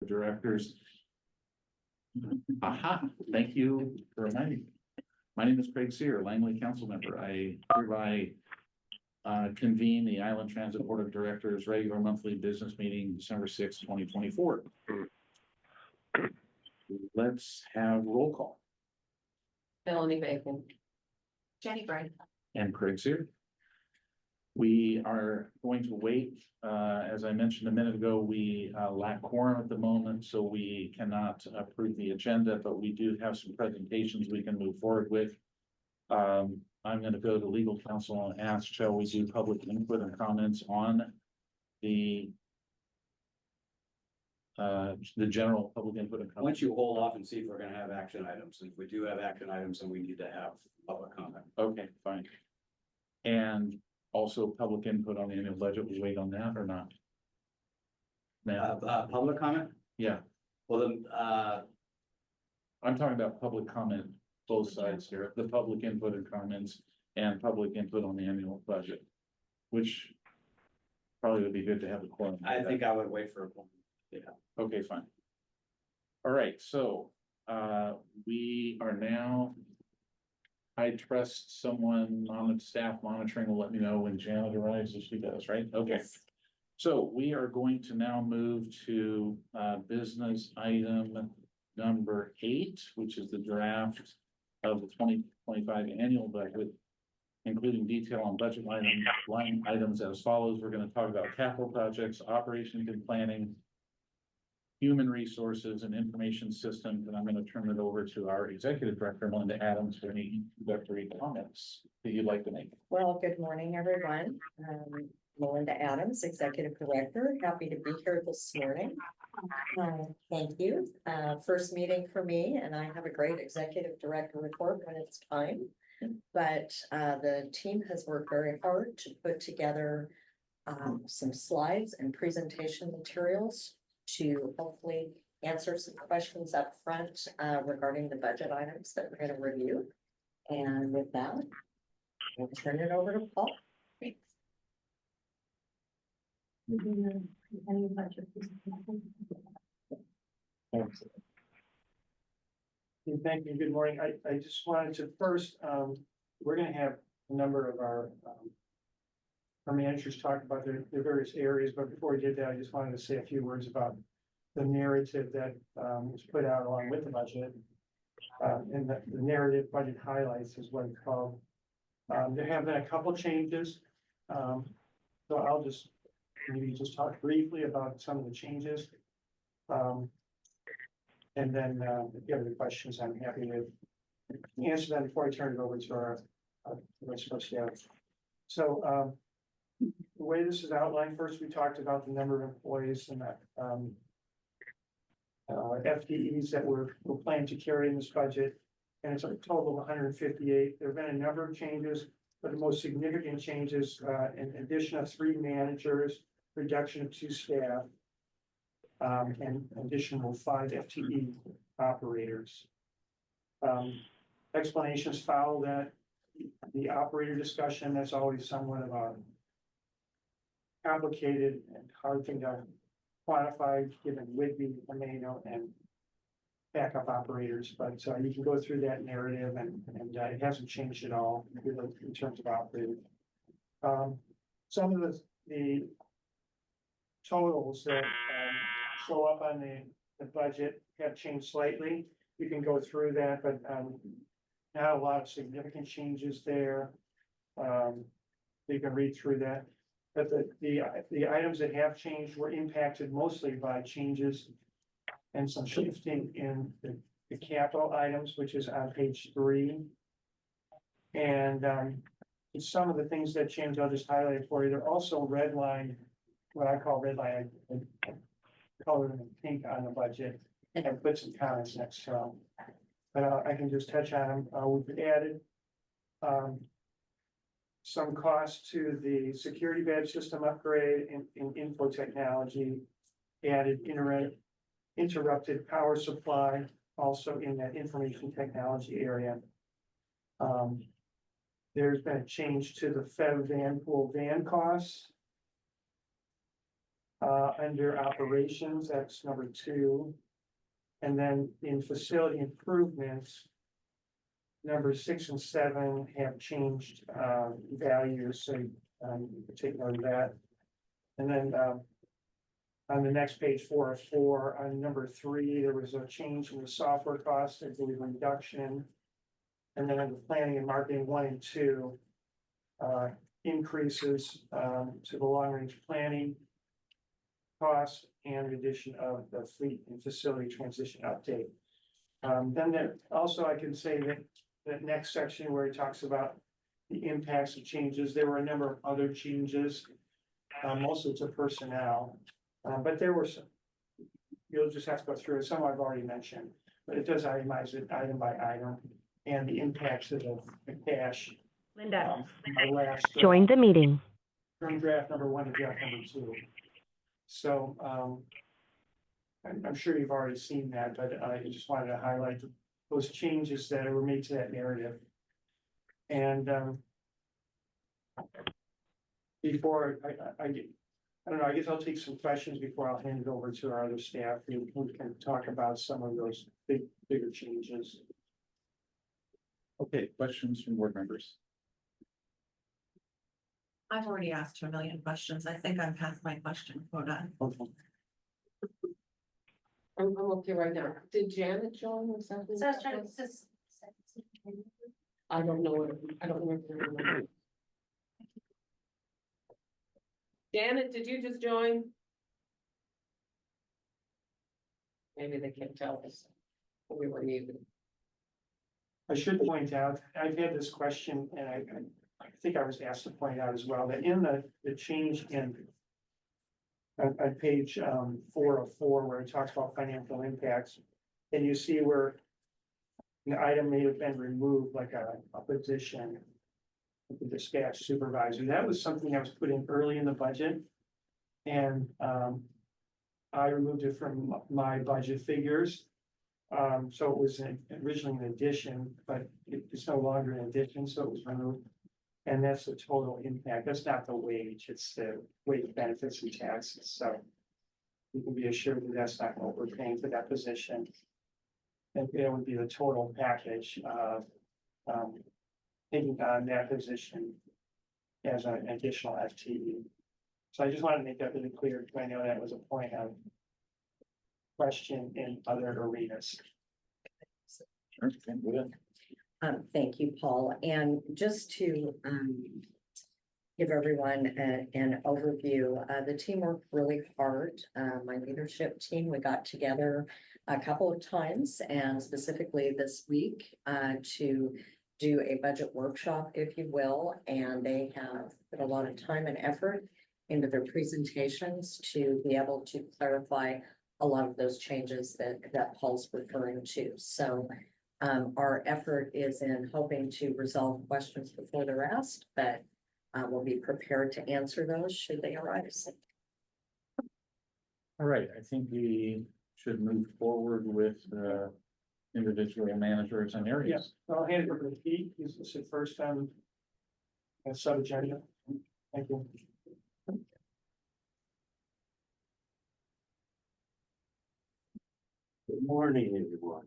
Directors. Aha, thank you for reminding me. My name is Craig Sear, Langley Council Member. I hereby convene the Island Transit Board of Directors regular monthly business meeting December 6th, 2024. Let's have roll call. Melanie Bacon. Jenny Bright. And Craig Sear. We are going to wait. As I mentioned a minute ago, we lack quorum at the moment, so we cannot approve the agenda, but we do have some presentations we can move forward with. I'm going to go to legal counsel and ask, shall we do public input and comments on the general public input and Why comments? don't you hold off and see if we're gonna have action items? If we do have action items, then we need to have public comment. Okay, fine. And also public input on the annual budget, we wait on that or not? Now, Public comment? yeah, Well, then, I'm talking about public comment, both sides here, the public input and comments and public input on the annual budget. Which probably would be good to have a quorum. for I that. think I would wait for a moment. Okay, fine. All right, so we are now. I trust someone on the staff monitoring will let me know when Janet arrives, if she does, right? Okay. So we are going to now move to business item number 8, which is the draft of the 2025 annual budget, including detail on budget line items as follows. We're going to talk about capital projects, operations and planning, human resources and information systems, and I'm going to turn it over to our executive director, Melinda Adams, for any introductory comments that you'd like to make. Well, good morning, everyone. Melinda Adams, Executive Director. Happy to be here this morning. Thank you. First meeting for me, and I have a great Executive Director report when it's time. But the team has worked very hard to put together some slides and presentation materials to hopefully answer some questions up front regarding the budget items that we're going to review. And with that, I'll turn it over to Paul. Thanks. Thank you. Good morning. I just wanted to first, we're gonna have a number of our managers talk about their various areas, but before we did that, I just wanted to say a few words about the narrative that was put out along with the budget. And the narrative budget highlights is what it's called. There have been a couple changes. So I'll just maybe just talk briefly about some of the changes. And then if you have any questions, I'm happy to answer them before I turn it over to our rest of our staff. So the way this is outlined, first we talked about the number of employees and that FTEs that we're planning to carry in this budget. And it's a total of 158. There have been a number of changes, but the most significant changes, an addition of 3 managers, reduction of 2 staff, and additional 5 FTE operators. Explanations follow that. The operator discussion, that's always somewhat of a complicated and hard thing to quantify, given Whidbey, Amano, and backup operators, but you can go through that narrative and it hasn't changed at all in terms of operating. Some of the totals that show up on the budget have changed slightly. You can go through that, but not a lot of significant changes there. You can read through that. But the items that have changed were impacted mostly by changes and some shifting in the capital items, which is on page 3. And some of the things that changed, I'll just highlight for you. They're also redlined, what I call redline, color in pink on the budget, and I put some comments next to them. But I can just touch on them. We've added some cost to the security badge system upgrade in info technology, added interrupted power supply, also in that information technology area. There's been a change to the Fed van pool van costs. Under operations, that's number 2. And then in facility improvements, number 6 and 7 have changed, values, so, you can take note of that. And then, on the next page, 404, on number 3, there was a change in the software cost, I believe a reduction. And then under planning and marketing 1 and 2, increases, to the long range planning costs and addition of the fleet and facility transition update. Then there, also I can say that that next section where it talks about the impacts of changes, there were a number of other changes, mostly to personnel. But there were some, you'll just have to go through it. Some I've already mentioned, but it does itemize it item by item and the impacts of the cash. Linda, My last, join the meeting. from draft number 1 to draft number 2. So, I'm sure you've already seen that, but I just wanted to highlight those changes that were made to that narrative. And, before I don't know, I guess I'll take some questions before I'll hand it over to our other staff who can talk about some of those bigger changes. Okay, questions from board members? I've already asked you a million questions. I think I've passed my question quota. I'm okay right now. Did Janet join or something? So I was trying to. I don't know. I don't remember. Janet, did you just join? Maybe they can't tell us. We were muted. I should point out, I've had this question and I think I was asked to point out as well, that in the change in on page 404, where it talks about financial impacts, and you see where an item may have been removed, like a position, the dispatch supervisor. That was something that was put in early in the budget. And I removed it from my budget figures. So it was originally an addition, but it's no longer an addition, so it was removed. And that's the total impact. That's not the wage, it's the wage, benefits and taxes. So you can be assured that that's not what we're paying for that position. And it would be the total package of taking on that position as an additional FTE. So I just wanted to make that really clear, because I know that was a point of question in other arenas. Sure, can do that. Thank you, Paul. And just to give everyone an overview, the team worked really hard. My leadership team, we got together a couple of times and specifically this week to do a budget workshop, if you will. And they have put a lot of time and effort into their presentations to be able to clarify a lot of those changes that Paul's referring to. So our effort is in hoping to resolve questions before they're asked, but we'll be prepared to answer those should they arise. All right, I think we should move forward with individual managers and areas. I'll hand it over to Pete. He's listed first on the sub-agenda. Thank you. Good morning, everyone.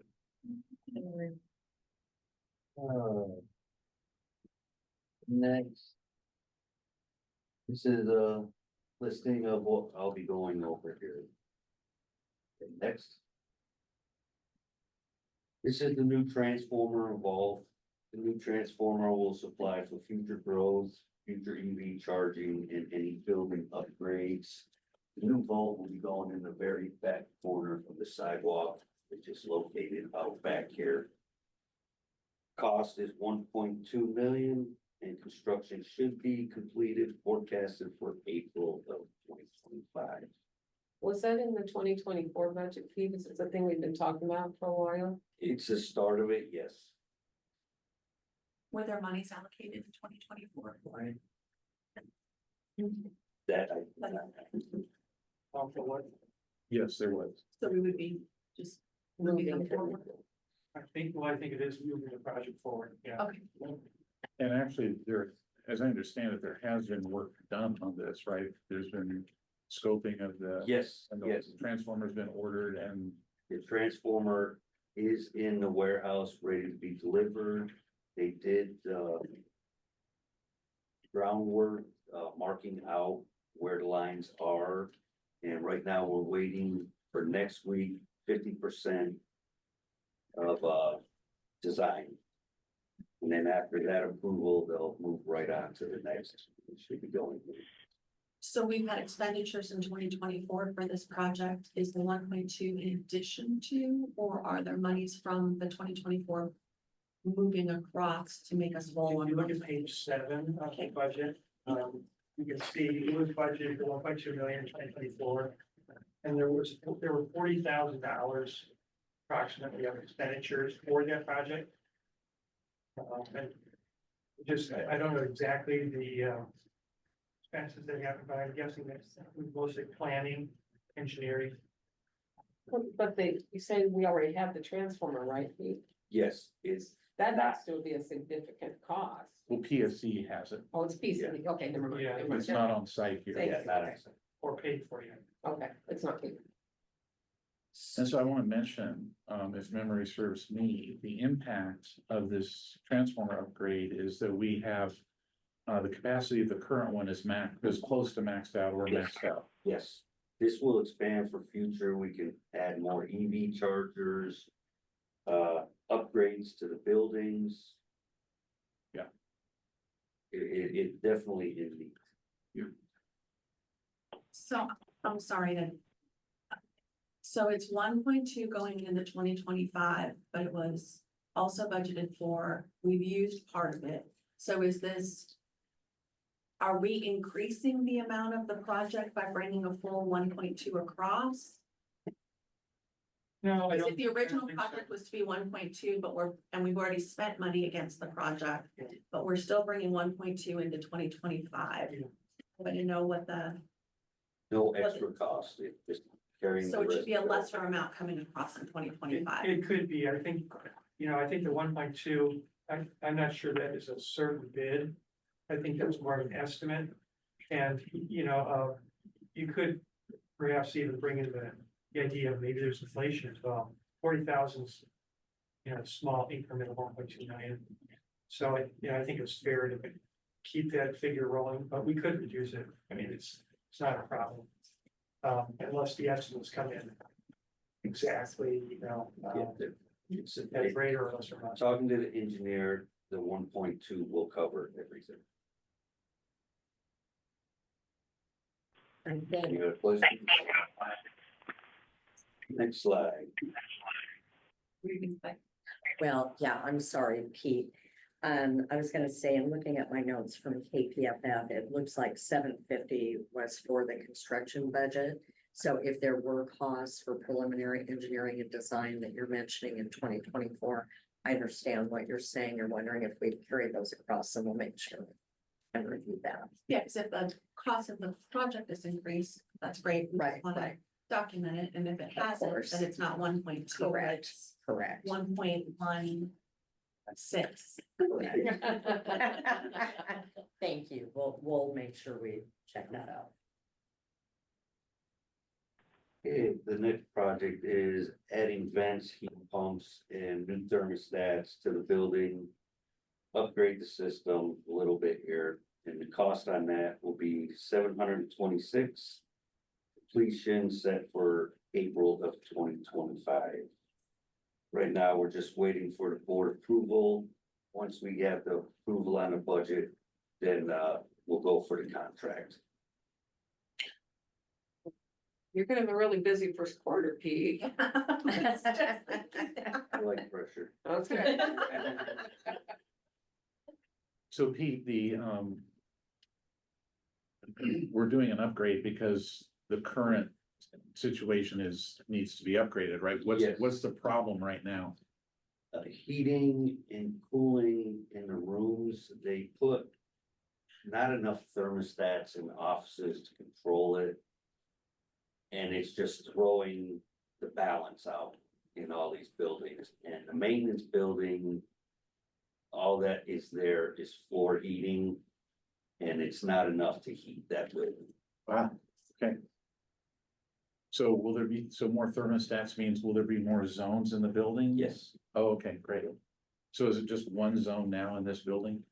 Next. This is a listing of what I'll be going over here. Okay, next. This is the new transformer involved. The new transformer will supply for future growth, future EV charging, and any building upgrades. The new vault will be going in the very back corner of the sidewalk, which is located out back here. Cost is 1.2 million and construction should be completed, forecasted for April of 2025. Was that in the 2024 budget, Pete? Is it something we've been talking about for a while? It's the start of it, yes. Were there monies allocated in 2024? That Yes, there was. So we would be just moving them forward. I think it is moving the project forward. Yeah. Okay. And actually, there, as I understand it, there has been work done on this, right? There's been scoping of the. Yes, And yes, the transformer's been ordered and, the transformer is in the warehouse, ready to be delivered. They did, groundwork, marking out where the lines are. And right now, we're waiting for next week, 50% of, design. And then after that approval, they'll move right on to the next, it should be going. So we've had expenditures in 2024 for this project. Is the 1.2 in addition to, or are there monies from the 2024 moving across to make us whole If on you look at money? page 7 of the Okay. budget, you can see it was budgeted for 1.2 million in 2024. And there were $40,000 approximately of expenditures for that project. And just, I don't know exactly the expenses they have, but I'm guessing that's mostly planning, engineering. But you say we already have the transformer, right, Pete? Yes, it's, That has to be a significant cost. well, PSC has it. Oh, it's PCB, okay, never mind. Yeah, never mind. It's not on site here. Thank yeah, you. not access. Or paid for you. Okay, it's not Pete. And so I want to mention, if memory serves me, the impact of this transformer upgrade is that we have. The capacity of the current one is close to maxed out or maxed out. Yes, this will expand for future. We can add more EV chargers. Upgrades to the buildings. Yeah. It definitely is neat. So, I'm sorry to. So it's 1.2 going into 2025, but it was also budgeted for, we've used part of it. So is this? Are we increasing the amount of the project by bringing a full 1.2 across? No, I Because don't. if the I don't original think so. project was to be 1.2, but we've already spent money against the project, but we're still bringing 1.2 into 2025. Yeah. But you know what the, No extra cost, it just carrying. so the it should rest be a of it. lesser amount coming across in 2025. It could be, I think, I think the 1.2, I'm not sure that is a certain bid. I think that was more of an estimate. And, you could perhaps even bring in the idea of maybe there's inflation as well. 40,000's, small increment of 1.2 million. So, I think it's fair to keep that figure rolling, but we could reduce it. I mean, it's not a problem. Unless the estimates come in exactly, Yeah, it's- at greater or lesser amount. Talking to the engineer, the 1.2 will cover everything. I think, You got a question? Next slide. well, yeah, I'm sorry, Pete. I was gonna say, I'm looking at my notes from KPFF, it looks like 750 was for the construction budget. So if there were costs for preliminary engineering and design that you're mentioning in 2024, I understand what you're saying. You're wondering if we carry those across, and we'll make sure and review that. Yeah, because if the cost of the project is increased, that's great. We Right, wanna right. Document it, and if it Of hasn't, course. then it's not 1.2. Correct. It's Correct. 1.16. Correct. Thank you. We'll make sure we check that out. Okay, the next project is adding vents, heat pumps, and new thermostats to the building. Upgrade the system a little bit here, and the cost on that will be $726. Completion set for April of 2025. Right now, we're just waiting for the board approval. Once we have the approval on the budget, then we'll go for the contract. You're gonna have a really busy first quarter, Pete. I like pressure. Okay. So Pete, we're doing an upgrade because the current situation needs to be upgraded, right? Yes. What's the problem right now? Heating and cooling in the rooms, they put not enough thermostats in the offices to control it. And it's just throwing the balance out in all these buildings, and the maintenance building, all that is there is floor heating, and it's not enough to heat that building. Wow, okay. So will there be, so more thermostats means will there be more zones in the building? Yes, Oh, okay, great. So is it just one zone now in this building?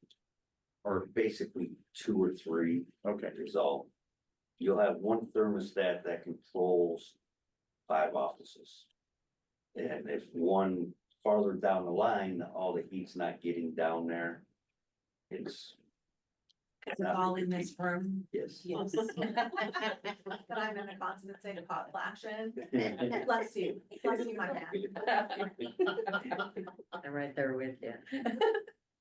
or basically 2 or 3 Okay, is all. You'll have one thermostat that controls 5 offices. And if one farther down the line, all the heat's not getting down there. It's, Is it all in this room? yes. Yes. But I'm in a constant state of hot flashes. Bless you, my man. I'm right there with you.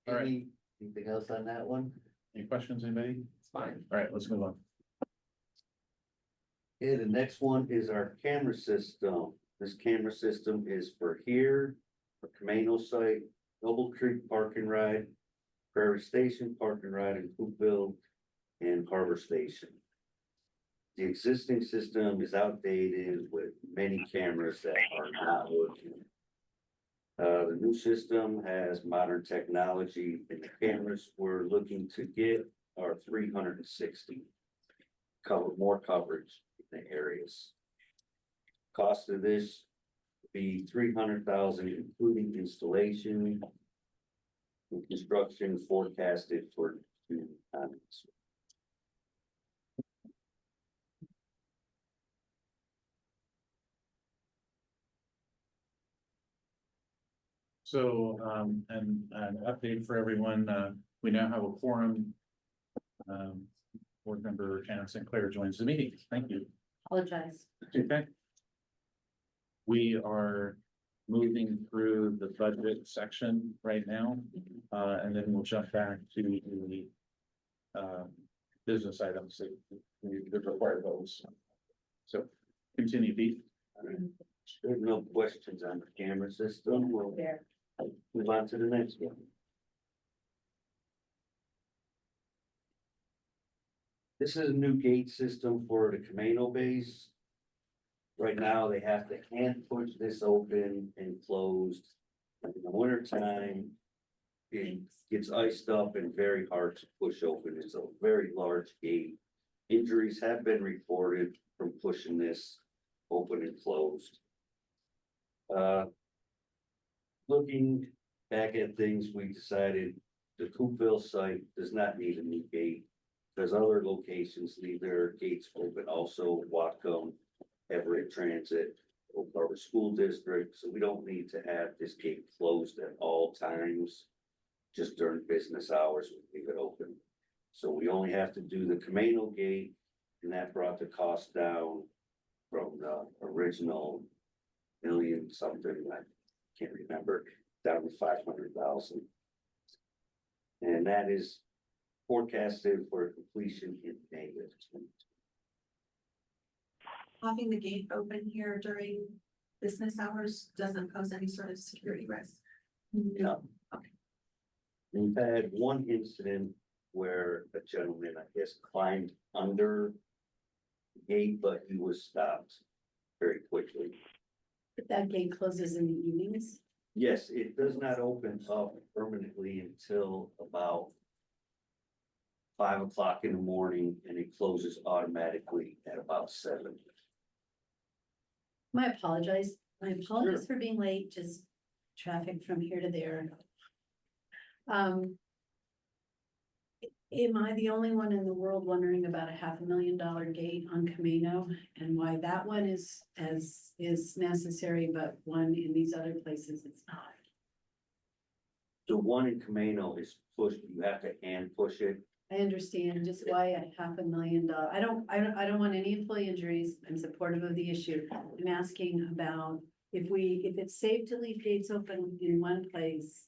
all right. Anything else on that one? Any questions, anybody? It's fine. All right, let's move on. Okay, the next one is our camera system. This camera system is for here, for Camano site, Noble Creek Park and Ride, Prairie Station Park and Ride in Coopville, and Harbor Station. The existing system is outdated with many cameras that are not working. The new system has modern technology, and the cameras we're looking to get are 360. Cover more coverage in the areas. Cost of this would be 300,000, including installation. And construction forecasted for 2 months. So, and an update for everyone, we now have a quorum. Board member Shannon Sinclair joins the meeting. Thank you. Apologize. Okay. We are moving through the budget section right now, and then we'll jump back to the business items that require votes. So continue, Pete. There's no questions on the camera system. We'll There. move on to the next one. This is a new gate system for the Camano base. Right now, they have to hand push this open and closed. In the winter time, it gets iced up and very hard to push open. It's a very large gate. Injuries have been reported from pushing this open and closed. Looking back at things, we decided the Coopville site does not need a new gate. There's other locations leave their gates open, also Whatcom, Everett Transit, Oak Harbor School District, so we don't need to have this gate closed at all times. Just during business hours, we leave it open. So we only have to do the Camano gate, and that brought the cost down from the original million something, I can't remember, down to 500,000. And that is forecasted for completion in May of 2020. Having the gate open here during business hours doesn't pose any sort of security risk. No. We've had one incident where a gentleman, I guess, climbed under the gate, but he was stopped very quickly. But that gate closes in the evenings? Yes, it does not open up permanently until about 5 o'clock in the morning, and it closes automatically at about 7. My apologize. My apologies for being late, just traffic from here to there. Am I the only one in the world wondering about a $500,000 gate on Camino and why that one is necessary, but one in these other places it's not? The one in Camano is pushed, you have to hand push it. I understand just why a $500,000. I don't want any employee injuries. I'm supportive of the issue. I'm asking about if it's safe to leave gates open in one place.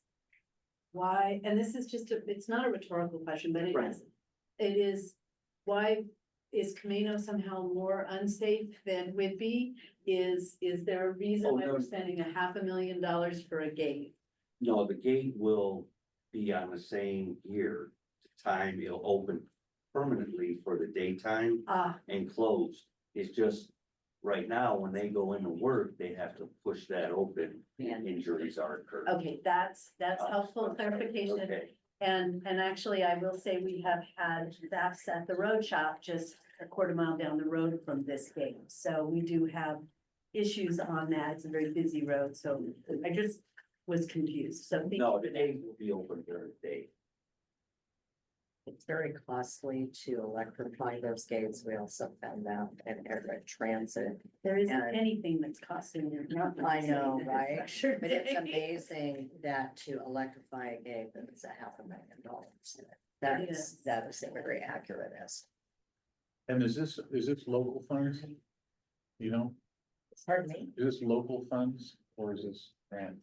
Why, and this is just it's not a rhetorical question, but Right. it is, why is Camino somehow more unsafe than Whitby? Is there a reason Oh, why no. we're spending $500,000 for a gate? No, the gate will be on the same year. Time it'll open permanently for the daytime Ah, and close. It's just, right now, when they go into work, they have to push that open and injuries are occurring. okay, that's helpful clarification. Okay. And actually, I will say we have had that at the road shop just a quarter mile down the road from this gate, so we do have issues on that. It's a very busy road, so I just was confused, so. thank you No, for the that. gate will be open during the day. It's very costly to electrify those gates. We also found that in Everett Transit. There isn't and- anything that's costing you. I know, right? Sure. But it's amazing that to electrify a gate, that it's $500,000. That is a very accurate estimate. And is this local funds? You know, Pardon me? is this local funds or is this grant?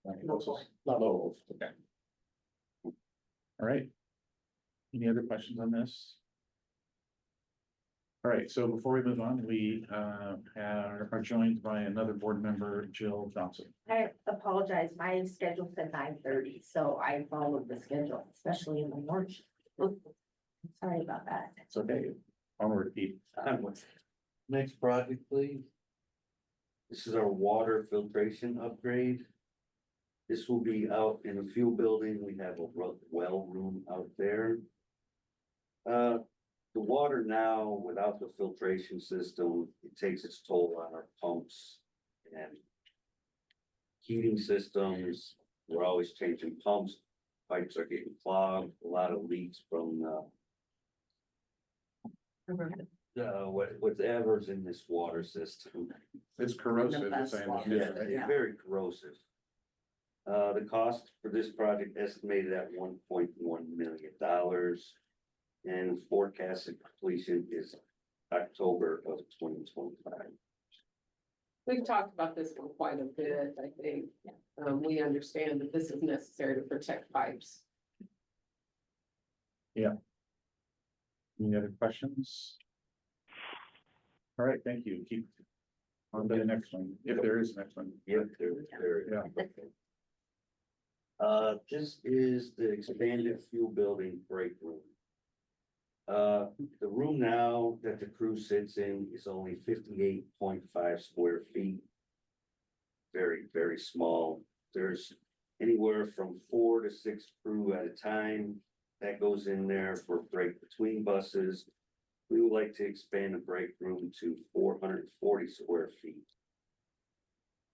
Like, what's this? Local. Local, okay. All right. Any other questions on this? All right, so before we move on, we are joined by another board member, Jill Johnson. I apologize, my schedule said 9:30, so I followed the schedule, especially in the morning. Sorry about that. It's okay. Onward, Pete. Next project, please. This is our water filtration upgrade. This will be out in the fuel building. We have a well room out there. The water now, without the filtration system, it takes its toll on our pumps and heating systems. We're always changing pumps. Pipes are getting clogged, a lot of leaks from, whatever's in this water system. It's corrosive, The as I best one. understand Yeah, it, right? it's very corrosive. The cost for this project estimated at $1.1 million. And forecasted completion is October of 2025. We've talked about this one quite a bit, I think. We understand that this is necessary to protect pipes. Any other questions? All right, thank you. Keep on to the next one, if there is a next one. Yep, there. Yeah. This is the expanded fuel building break room. The room now that the crew sits in is only 58.5 square feet. Very, very small. There's anywhere from 4 to 6 crew at a time. That goes in there for break between buses. We would like to expand the break room to 440 square feet.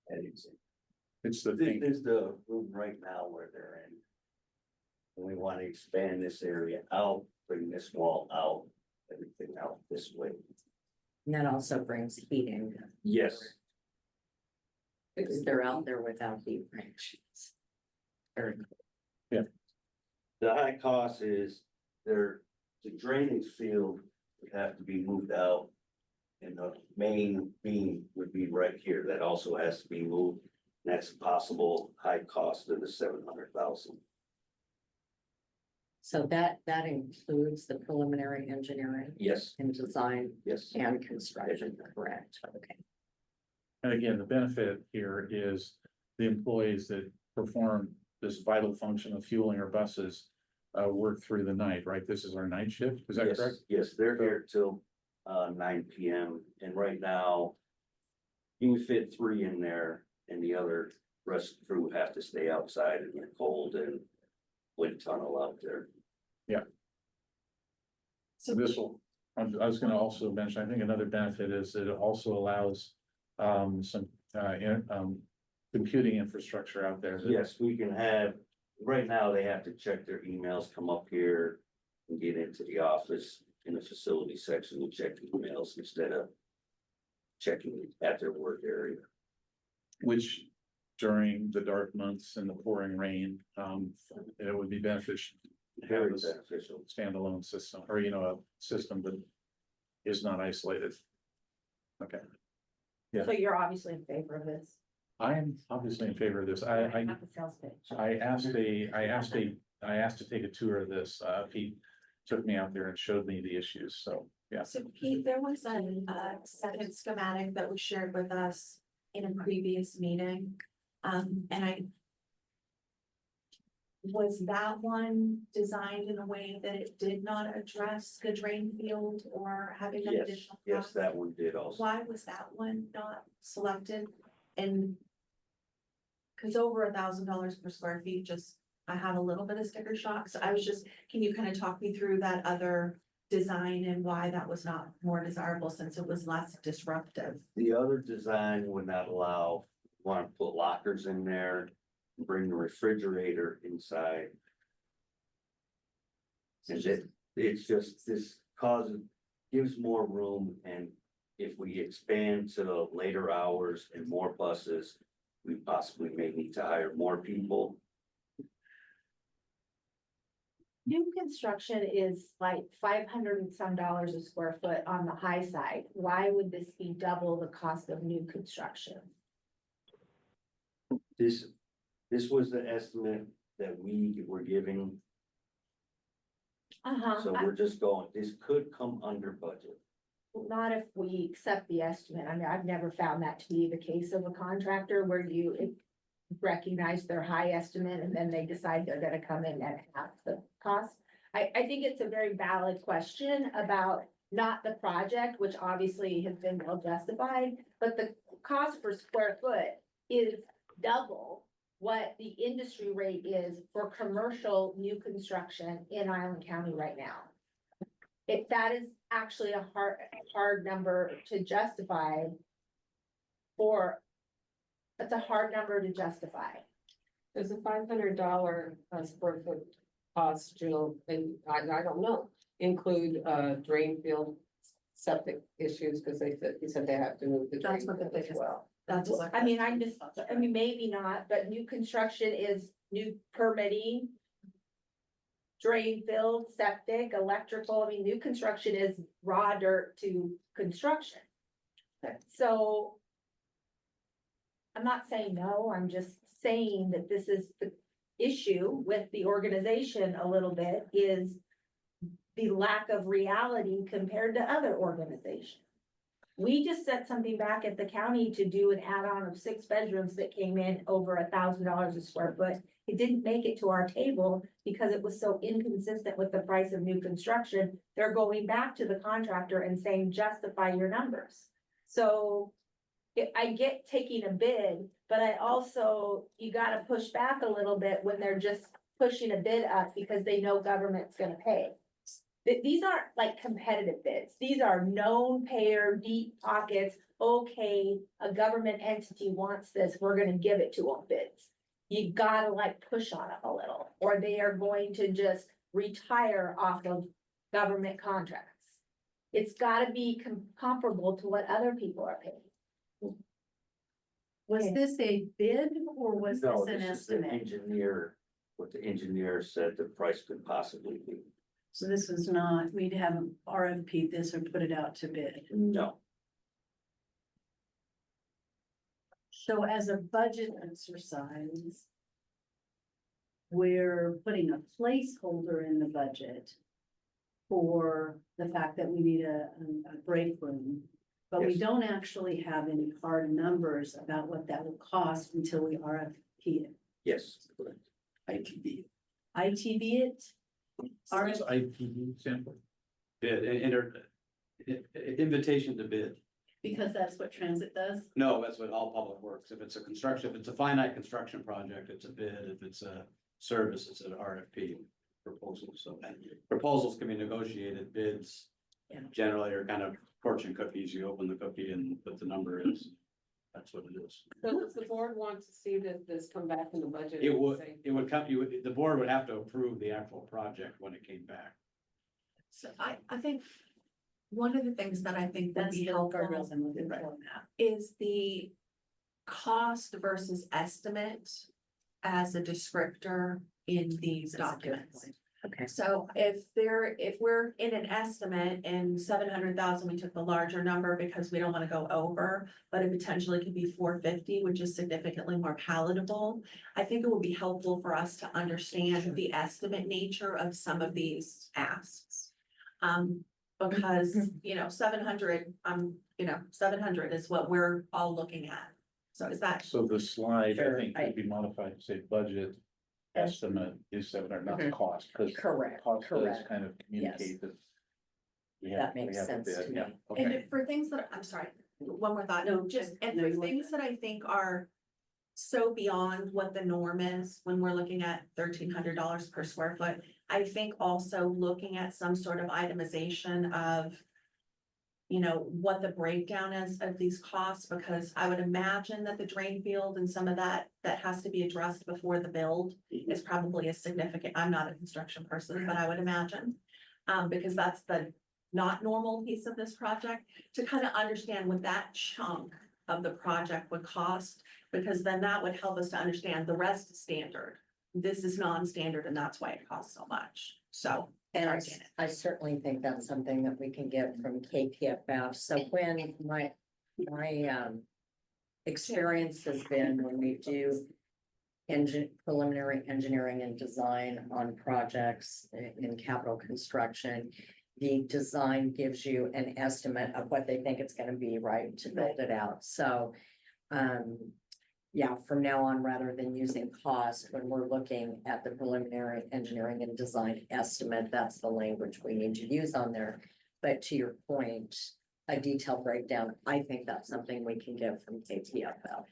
And It's the this thing, is the room right now where they're in. And we want to expand this area out, bring this wall out, everything out this way. And that also brings heating, Yes, because they're out there without heat ranges. Very cool. the high cost is the drainage field would have to be moved out. And the main beam would be right here. That also has to be moved. That's a possible high cost of the 700,000. So that includes the preliminary engineering Yes, and design yes. and construction, correct? Okay. and again, the benefit here is the employees that perform this vital function of fueling our buses. Work through the night, right? This is our night shift, is that Yes, correct? yes, they're here till 9 PM, and right now. You can fit 3 in there, and the other rest of the crew have to stay outside in the cold and wind tunnel out there. So this will, I was gonna also mention, I think another benefit is that it also allows some computing infrastructure out there. that- Yes, we can have, right now, they have to check their emails, come up here and get into the office in the facility section and check emails instead of checking at their work area. Which during the dark months and the pouring rain, it would be beneficial. to have Very this beneficial. standalone system, or a system that is not isolated. Okay, Yeah. So you're obviously in favor of this. I am obviously in favor of this. I Not the sales pitch. I asked to take a tour of this. Pete took me out there and showed me the issues, so, yeah. So Pete, there was a second schematic that was shared with us in a previous meeting. Was that one designed in a way that it did not address the drain field or having an Yes, additional? yes, cost? that one did also. Why was that one not selected? And cause over $1,000 per square feet, just, I have a little bit of sticker shock, so I was just, can you kind of talk me through that other design and why that was not more desirable since it was less disruptive. The other design would not allow, want to put lockers in there, bring the refrigerator inside. And it's just, this causes, gives more room, and if we expand to later hours and more buses, we possibly may need to hire more people. New construction is like $500 and some a square foot on the high side. Why would this be double the cost of new construction? This was the estimate that we were giving, so we're just going, this could come under budget. Not if we accept the estimate. I mean, I've never found that to be the case of a contractor where you recognize their high estimate and then they decide they're gonna come in at half the cost. I think it's a very valid question about not the project, which obviously has been well justified, but the cost per square foot is double what the industry rate is for commercial new construction in Island County right now. That is actually a hard number to justify for, it's a hard number to justify. Does a $500 square foot cost, Jill, and I don't know, include drain field septic issues, because he said they have to move the drain That's what the field as biggest- well. That's what. I mean, maybe not, but new construction is new permitting. Drain field, septic, electrical, I mean, new construction is raw dirt to construction. Okay. So. I'm not saying no, I'm just saying that this is the issue with the organization a little bit is. The lack of reality compared to other organizations. We just set something back at the county to do an add-on of 6 bedrooms that came in over $1,000 a square foot. It didn't make it to our table because it was so inconsistent with the price of new construction. They're going back to the contractor and saying, justify your numbers. So I get taking a bid, but I also, you gotta push back a little bit when they're just pushing a bid up because they know government's gonna pay. These aren't like competitive bids. These are known payer, deep pockets. Okay, a government entity wants this, we're gonna give it to them bids. You gotta like push on them a little, or they are going to just retire off of government contracts. It's gotta be comparable to what other people are paying. Was this a bid or was No, this an this is the estimate? engineer, what the engineer said the price could possibly be. So this was not, we'd have RFP this or put it out to bid. No, So as a budget exercise, we're putting a placeholder in the budget for the fact that we need a break room. But we Yes. don't actually have any hard numbers about what that will cost until we RFP it. yes, correct. ITB. ITB it? What's IPD sample? Bid, invitation to bid. Because that's what transit does? No, that's what all public works. If it's a construction, if it's a finite construction project, it's a bid. If it's a service, it's an RFP proposal. So proposals can be negotiated, bids. Yeah. Generally are kind of fortune cookies. You open the cookie and what the number is. That's what it is. So does the board want to see this come back in the budget? It and would, say- it would come, the board would have to approve the actual project when it came back. So I think one of the things that I think would That's be the helpful guardrails I'm looking Right. for now. is the cost versus estimate as a descriptor in these That's a good documents. point. Okay. So if we're in an estimate and 700,000, we took the larger number because we don't wanna go over, but it potentially could be 450, which is significantly more palatable. I think it would be helpful for us to understand the estimate nature of some of these asks. Because, 700, 700 is what we're all looking at. So is that, So the slide, I Sure, think, could be modified to say budget estimate is 700, not the Mhm. cost, because Correct, cost does correct. kind of communicate that. we That have- we makes have a sense bid, to yeah, me. okay. and for things that, I'm sorry, one more thought, No, just, and no, for you want things that. that I think are so beyond what the norm is when we're looking at $1,300 per square foot. I think also looking at some sort of itemization of, you know, what the breakdown is of these costs, because I would imagine that the drain field and some of that has to be addressed before the build is probably a significant, I'm not a construction person, but I would imagine. Because that's the not normal piece of this project, to kind of understand what that chunk of the project would cost, because then that would help us to understand the rest is standard. This is non-standard and that's why it costs so much, so. And sorry, Janet. I certainly think that's something that we can get from KPFF. So when my experience has been when we do preliminary engineering and design on projects in capital construction, the design gives you an estimate of what they think it's gonna be, right, to build it out. So, yeah, from now on, rather than using cost, when we're looking at the preliminary engineering and design estimate, that's the language we need to use on there. But to your point, a detailed breakdown, I think that's something we can get from KPFL.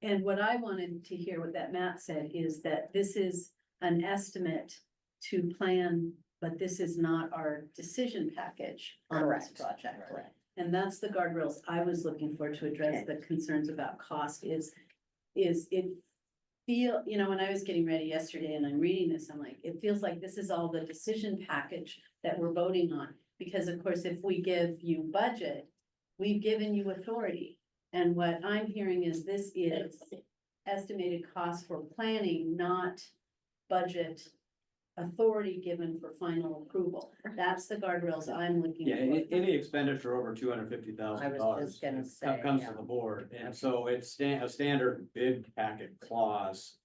And what I wanted to hear what that Matt said is that this is an estimate to plan, but this is not our decision package on this Correct. project. Correct. And that's the guardrails I was looking for to address the concerns about cost is it feel, you know, when I was getting ready yesterday and I'm reading this, I'm like, it feels like this is all the decision package that we're voting on. Because of course, if we give you budget, we've given you authority. And what I'm hearing is this is estimated cost for planning, not budget authority given for final approval. That's the guardrails I'm looking Yeah, for. any expenditure over $250,000. I was just gonna say, Comes yeah. to the board, and so it's a standard bid packet clause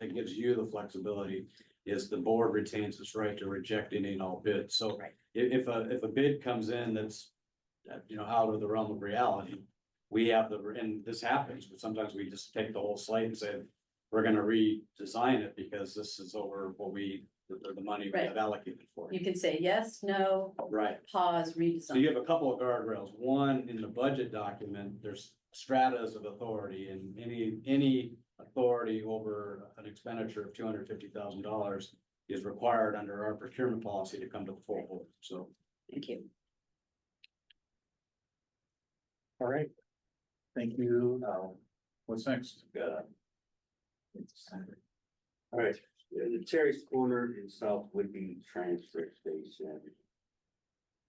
that gives you the flexibility. Is the board retains its right to reject any and all bids, so Right. if a bid comes in that's, you know, out of the realm of reality. We have and this happens, but sometimes we just take the whole slate and say, we're gonna redesign it because this is over what the money we have allocated for You it. can say yes, no, Right. pause, So you redesign. have a couple of guardrails. One, in the budget document, there's stratas of authority, and any authority over an expenditure of $250,000 is required under our procurement policy to come to the full board, so. Thank you. All right. Thank you. What's next? All right, the Terry's Corner in South Whitby Transfer Station.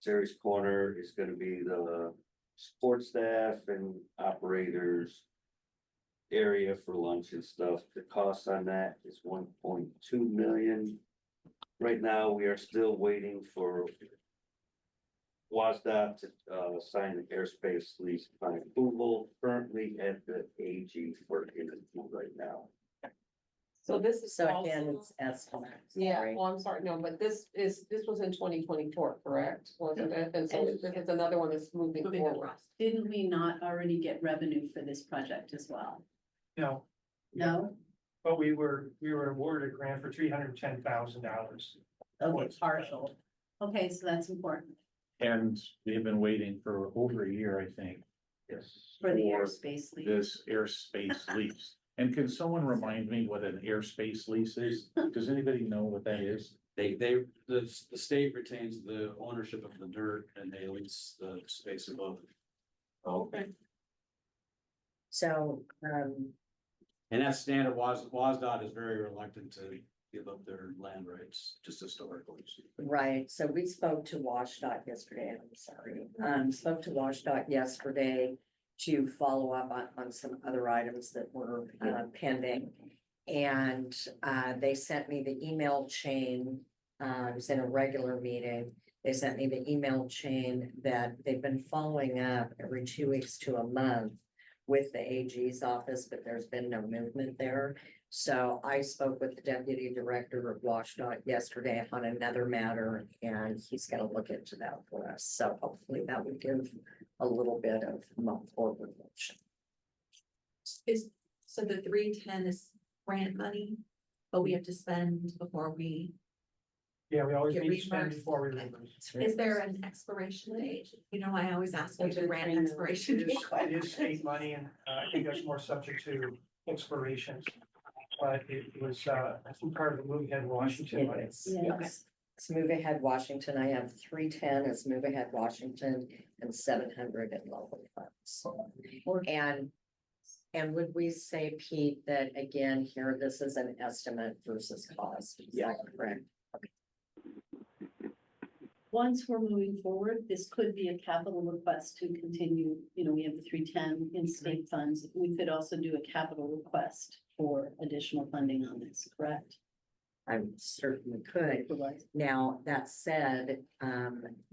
Terry's Corner is gonna be the support staff and operators area for lunch and stuff. The cost on that is 1.2 million. Right now, we are still waiting for WASDOT to sign the airspace lease by approval, currently at the AG working right now. So this is So again, also, it's estimates. yeah, right? well, I'm sorry, no, but this was in 2024, correct? Wasn't it? And so this is another one that's moving Moving forward. across. Didn't we not already get revenue for this project as well? No, No? but we were awarded a grant for $310,000. Okay, partial. Okay, so that's important And they've been waiting for over a year, I think, Yes. for the For airspace lease. this airspace lease. And can someone remind me what an airspace lease is? Does anybody know what that is? The state retains the ownership of the dirt and they lease the space above it. Okay. So, And that's standard. WASDOT is very reluctant to give up their land rights, just historically. right, so we spoke to WashDOT yesterday, I'm sorry, spoke to WashDOT yesterday to follow up on some other items that were pending. And they sent me the email chain, I was in a regular meeting. They sent me the email chain that they've been following up every 2 weeks to a month with the AG's office, but there's been no movement there. So I spoke with the deputy director of WashDOT yesterday on another matter, and he's gonna look into that for us. So hopefully that would give a little bit of forward motion. So the 310 is grant money, but we have to spend before we Yeah, we always Get need to spend reimbursed. before we reimburse. Is there an expiration date? You know, I always ask you the grant expiration It date. is state money and I think that's more subject to expirations. But it was, I think part of the Move Ahead Washington money. It is, yes. It's Move Ahead Washington. I have 310 as Move Ahead Washington and 700 in local funds. And would we say, Pete, that again, here, this is an estimate versus cost? Is that correct? Once we're moving forward, this could be a capital request to continue, you know, we have the 310 in state funds. We could also do a capital request for additional funding on this, correct? I certainly could. Now, that said,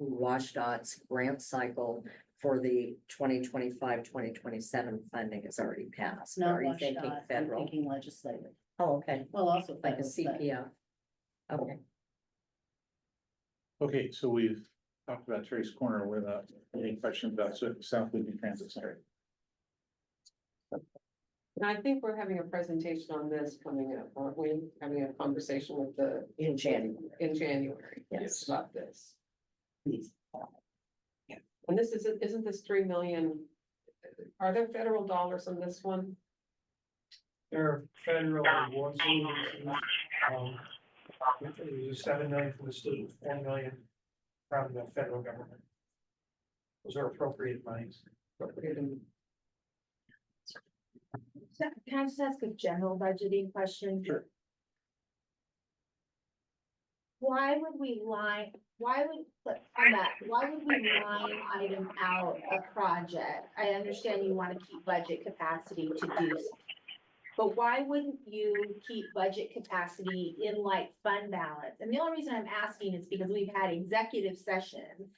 WashDOT's grant cycle for the 2025-2027 funding is already passed. Not Are you thinking WashDOT, I'm federal? thinking legislative. Oh, okay, Well, also like a federal, but- CPO. Okay. Okay, so we've talked about Terry's Corner. What about any questions about South Liberty Transit Center? And I think we're having a presentation on this coming up, aren't we? Having a conversation with the, In January. in January. Yes. About this. And this isn't this 3 million? Are there federal dollars on this one? There are federal awards. There's 7 million from the state, 4 million from the federal government. Those are appropriated monies. Can I just ask a general budgeting question? Sure. Why would we line item out a project? I understand you want to keep budget capacity to do so. But why wouldn't you keep budget capacity in like fund balance? And the only reason I'm asking is because we've had executive sessions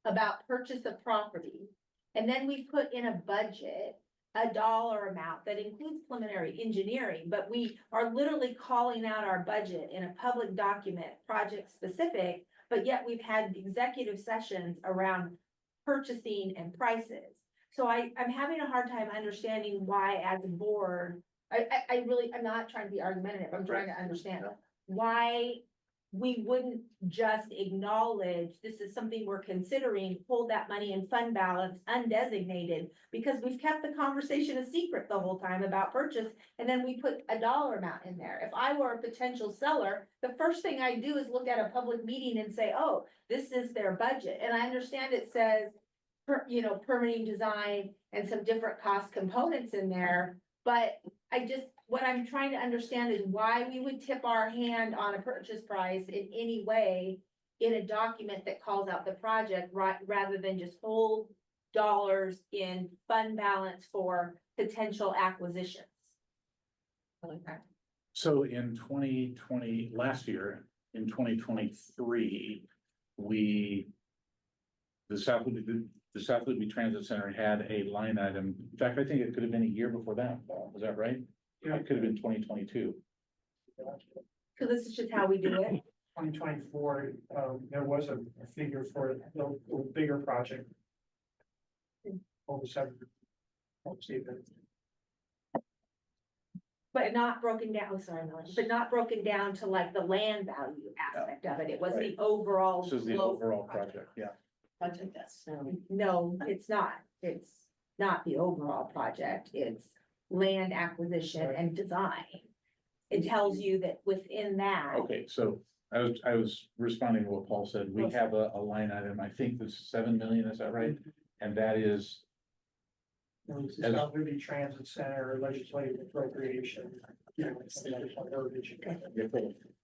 about purchase of property. And then we put in a budget a dollar amount that includes preliminary engineering, but we are literally calling out our budget in a public document, project specific, but yet we've had executive sessions around purchasing and prices. So I'm having a hard time understanding why as a board, I'm not trying to be argumentative, I'm trying to understand why we wouldn't just acknowledge this is something we're considering, hold that money in fund balance undesignated, because we've kept the conversation a secret the whole time about purchase, and then we put a dollar amount in there. If I were a potential seller, the first thing I do is look at a public meeting and say, oh, this is their budget, and I understand it says permitting design and some different cost components in there, but what I'm trying to understand is why we would tip our hand on a purchase price in any way in a document that calls out the project, rather than just hold dollars in fund balance for potential acquisitions. So in 2020, last year, in 2023, the South Liberty Transit Center had a line item. In fact, I think it could have been a year before that. Was that right? Yeah, it could have been 2022. So this is just how we do it. 2024, there was a figure for the bigger project. Over 7. But not broken down, sorry, Melanie, but not broken down to like the land value aspect of it. It was the overall. This is the global overall project, yeah. Project that's. No, it's not. It's not the overall project. It's land acquisition and design. It tells you that within that. Okay, so I was responding to what Paul said. We have a line item, I think this 7 million, is that right? And that is, It's the South Liberty Transit Center legislative appropriation.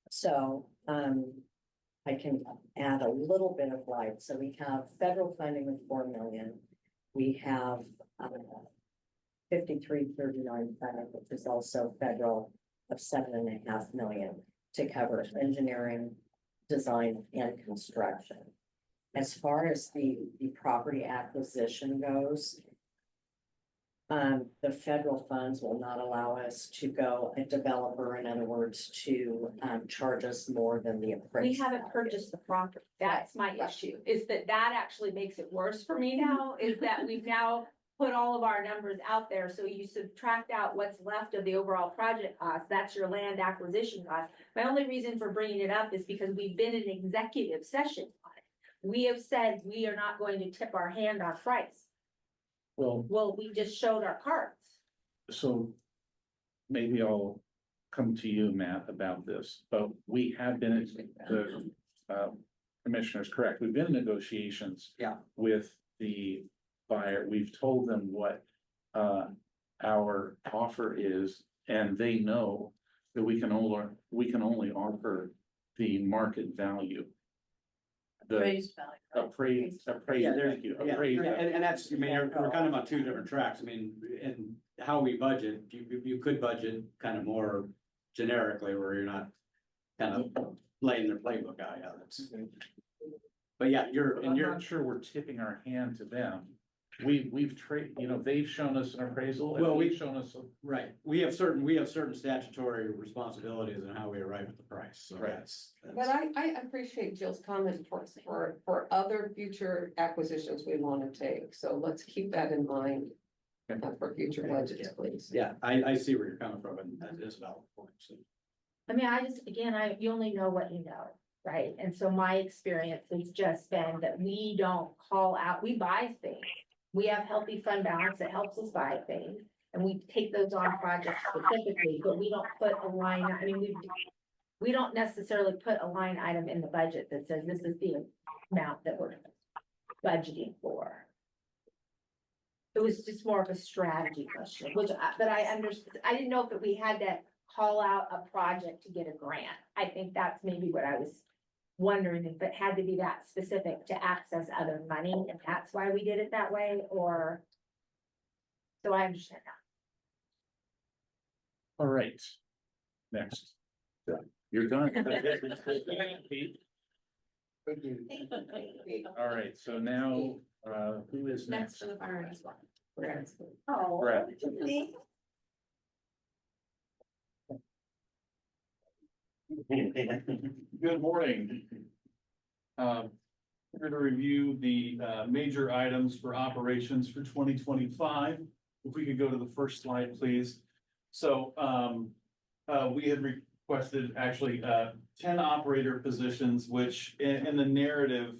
So, I can add a little bit of light. So we have federal funding of 4 million. We have, 5339 funding, which is also federal of 7.5 million to cover engineering, design and construction. As far as the property acquisition goes, the federal funds will not allow us to go a developer, in other words, to charge us more than the appraisal. We haven't purchased the property. That's my issue, is that actually makes it worse for me now, is that we've now put all of our numbers out there, so you subtract out what's left of the overall project cost, that's your land acquisition cost. My only reason for bringing it up is because we've been in executive session on it. We have said we are not going to tip our hand on price. Well, Well, we just showed our cards. so maybe I'll come to you, Matt, about this, but we have been, the commissioner's correct, we've been in negotiations. Yeah. With the buyer, we've told them what our offer is, and they know that we can only offer the market value. The Raised value. appraised, Yeah, thank you, Yeah, appraised. and that's, I mean, we're kind of on two different tracks. I mean, in how we budget, you could budget kind of more generically where you're not kind of laying their playbook out. Yeah, that's. But yeah, I'm not sure we're tipping our hand to them. We've they've shown us an appraisal, and Well, we've shown us, right. We have certain statutory responsibilities in how we arrive at the price. So Right. But I appreciate Jill's comment for other future acquisitions we want to take, so let's keep that in mind. For future budgets, please. Yeah, I see where you're coming from, and that is a valid point. So. I mean, you only know what you know, right? And so my experience has just been that we don't call out, we buy things. We have healthy fund balance that helps us buy things, and we take those on projects specifically, but we don't put a line, I mean, we don't necessarily put a line item in the budget that says this is the amount that we're budgeting for. It was just more of a strategy question, but I understood, I didn't know if we had to call out a project to get a grant. I think that's maybe what I was wondering, if it had to be that specific to access other money, and that's why we did it that way, or. So I understand that. all right. Next. You're done. All right, so now, who is next? Next to the fire as well. Oh. Brad. Good morning. We're going to review the major items for operations for 2025. If we could go to the first slide, please. So we had requested actually 10 operator positions, which in the narrative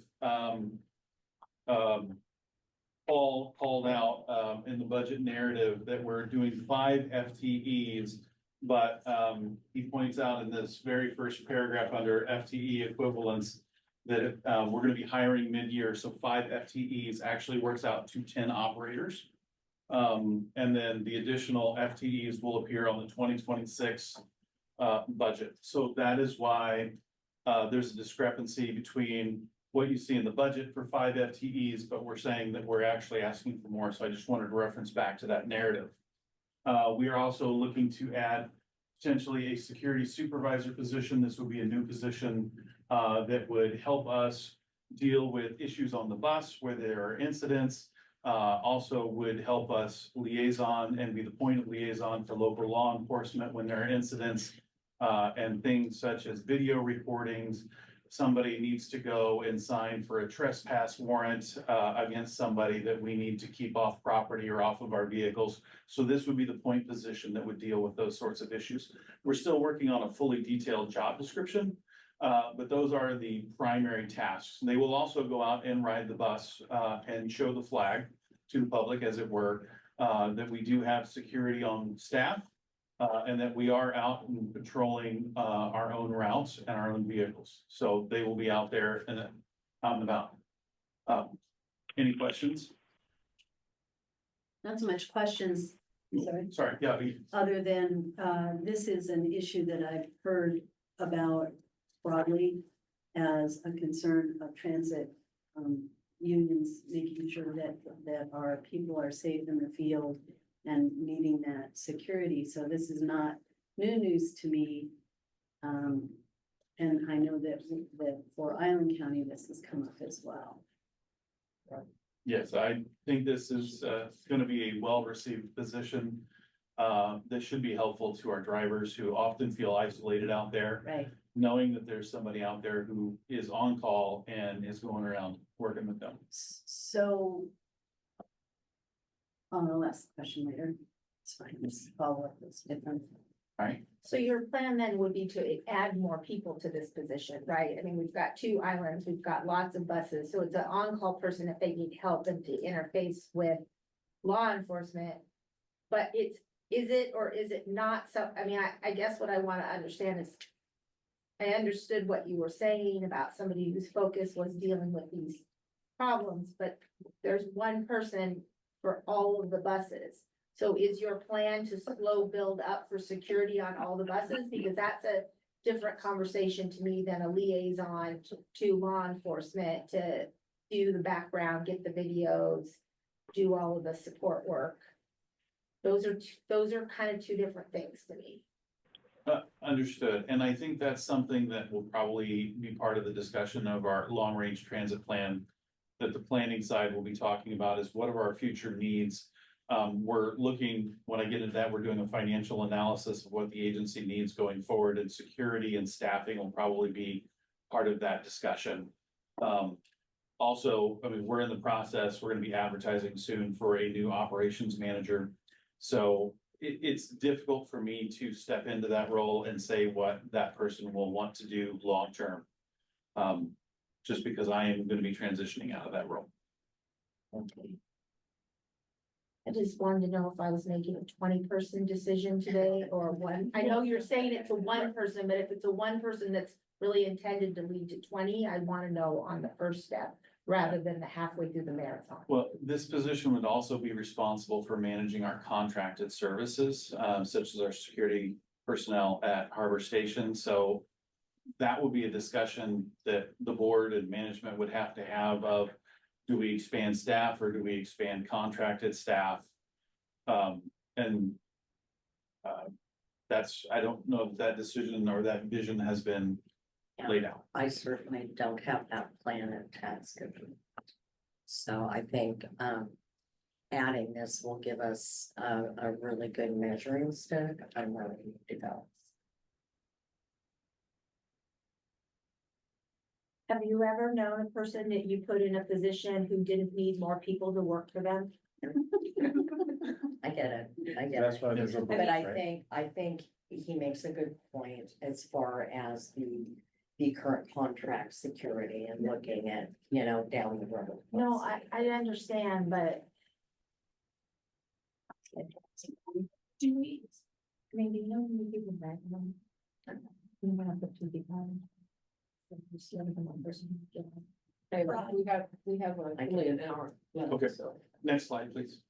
Paul called out in the budget narrative that we're doing 5 FTEs. But he points out in this very first paragraph under FTE equivalents that we're gonna be hiring mid-year, so 5 FTEs actually works out to 10 operators. And then the additional FTEs will appear on the 2026 budget. So that is why there's a discrepancy between what you see in the budget for 5 FTEs, but we're saying that we're actually asking for more, so I just wanted to reference back to that narrative. We are also looking to add potentially a security supervisor position. This would be a new position that would help us deal with issues on the bus where there are incidents. Also would help us liaison and be the point of liaison for local law enforcement when there are incidents and things such as video recordings. Somebody needs to go and sign for a trespass warrant against somebody that we need to keep off property or off of our vehicles. So this would be the point position that would deal with those sorts of issues. We're still working on a fully detailed job description, but those are the primary tasks. They will also go out and ride the bus and show the flag to the public, as it were, that we do have security on staff. And that we are out and patrolling our own routes and our own vehicles. So they will be out there and out and about. Any questions? Not so much questions, Sorry, yeah, other than, this is an issue that I've heard about broadly as a concern of transit, unions, making sure that our people are safe in the field and needing that security. So this is not new news to me. And I know that for Island County, this has come up as well. yes, I think this is gonna be a well-received position. This should be helpful to our drivers who often feel isolated out there, Right. knowing that there's somebody out there who is on call and is going around working with them. So I'll ask the question later. It's fine, this follow-up is different. Right? So your plan then would be to add more people to this position, right? I mean, we've got 2 islands, we've got lots of buses, so it's an on-call person if they need help and to interface with law enforcement. But is it or is it not? So, I mean, I guess what I wanna understand is, I understood what you were saying about somebody whose focus was dealing with these problems, but there's one person for all of the buses. So is your plan to slow build up for security on all the buses? Because that's a different conversation to me than a liaison to law enforcement to do the background, get the videos, do all of the support work. Those are kind of 2 different things to me. Understood, and I think that's something that will probably be part of the discussion of our long-range transit plan. That the planning side will be talking about is what are our future needs? We're looking, when I get into that, we're doing a financial analysis of what the agency needs going forward, and security and staffing will probably be part of that discussion. Also, I mean, we're in the process, we're gonna be advertising soon for a new operations manager. So it's difficult for me to step into that role and say what that person will want to do long-term. Just because I am gonna be transitioning out of that role. Okay. I just wanted to know if I was making a 20-person decision today or one. I know you're saying it's a 1 person, but if it's a 1 person that's really intended to lead to 20, I wanna know on the first step rather than the halfway through the marathon. Well, this position would also be responsible for managing our contracted services, such as our security personnel at Harbor Station. So that would be a discussion that the board and management would have to have of, do we expand staff or do we expand contracted staff? That's, I don't know if that decision or that vision has been laid out. I certainly don't have that plan and task. So I think, adding this will give us a really good measuring stick on where we need to go. Have you ever known a person that you put in a position who didn't need more people to work for them? I get it, I get That's it. why there's a. But I think he makes a good point as far as the current contract security and looking at, down the road. No, I understand, but. Do we, maybe, you know, when people back them. You don't have to put 2 people on. Just let them one person get on. Okay, we have only an hour left, Okay. so. Next slide, please.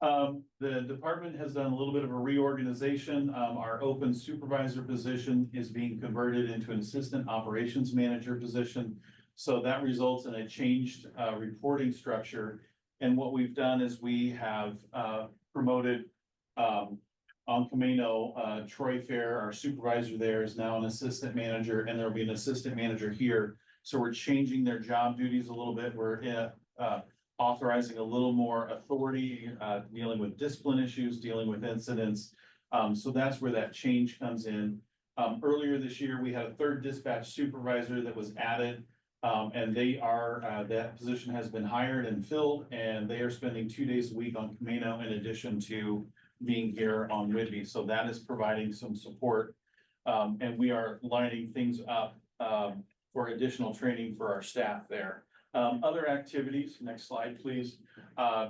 The department has done a little bit of a reorganization. Our open supervisor position is being converted into an assistant operations manager position. So that results in a changed, reporting structure. And what we've done is we have, promoted, on Camino, Troy Fair, our supervisor there is now an assistant manager, and there'll be an assistant manager here. So we're changing their job duties a little bit. We're, authorizing a little more authority, dealing with discipline issues, dealing with incidents. So that's where that change comes in. Earlier this year, we had a 3rd dispatch supervisor that was added. And they are, that position has been hired and filled, and they are spending 2 days a week on Camino in addition to being here on Whidbey. So that is providing some support. And we are lining things up, for additional training for our staff there. Other activities, next slide, please.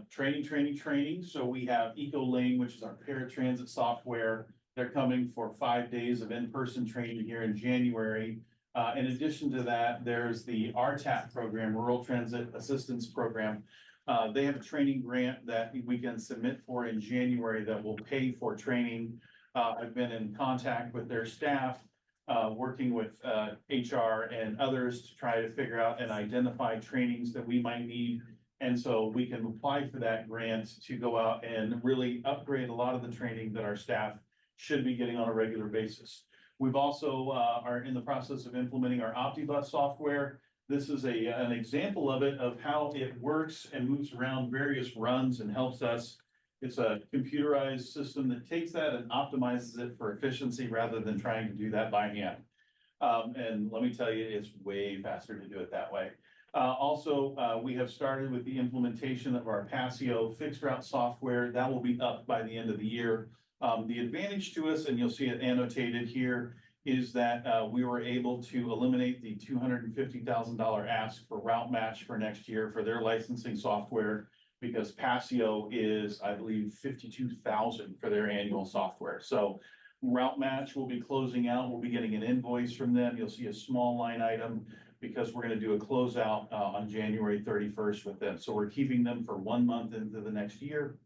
Training. So we have EcoLane, which is our paratransit software. They're coming for 5 days of in-person training here in January. In addition to that, there's the RTAP program, Rural Transit Assistance Program. They have a training grant that we can submit for in January that will pay for training. I've been in contact with their staff, working with HR and others to try to figure out and identify trainings that we might need. And so we can apply for that grant to go out and really upgrade a lot of the training that our staff should be getting on a regular basis. We've also are in the process of implementing our OptiBus software. This is an example of it, of how it works and moves around various runs and helps us. It's a computerized system that takes that and optimizes it for efficiency rather than trying to do that by hand. And let me tell you, it's way faster to do it that way. Also, we have started with the implementation of our Passio fixed route software. That will be up by the end of the year. The advantage to us, and you'll see it annotated here, is that we were able to eliminate the $250,000 ask for Route Match for next year for their licensing software, because Passio is, I believe, $52,000 for their annual software. So Route Match will be closing out. We'll be getting an invoice from them. You'll see a small line item because we're gonna do a closeout on January 31st with them. So we're keeping them for 1 month into the next year.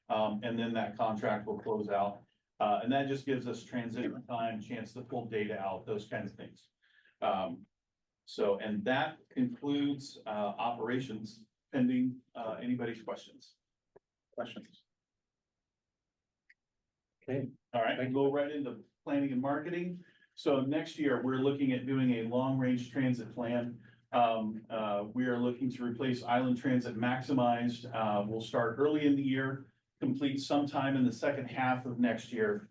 And then that contract will close out. And that just gives us transition time, chance to pull data out, those kinds of things. So, and that concludes operations pending anybody's questions. Questions? Okay, All right, I can go right into planning and marketing. So next year, we're looking at doing a long-range transit plan. We are looking to replace Island Transit Maximized. We'll start early in the year, complete sometime in the second half of next year.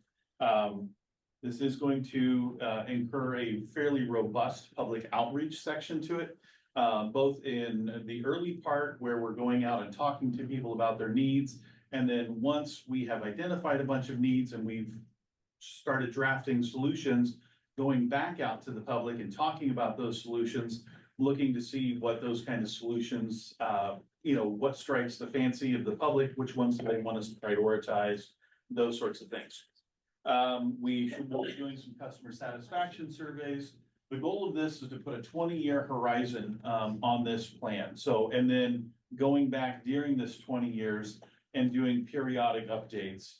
This is going to incur a fairly robust public outreach section to it. Both in the early part where we're going out and talking to people about their needs. And then once we have identified a bunch of needs and we've started drafting solutions, going back out to the public and talking about those solutions, looking to see what those kind of solutions, what strikes the fancy of the public, which ones do they want us to prioritize, those sorts of things. We should be doing some customer satisfaction surveys. The goal of this is to put a 20-year horizon on this plan. So, and then going back during this 20 years and doing periodic updates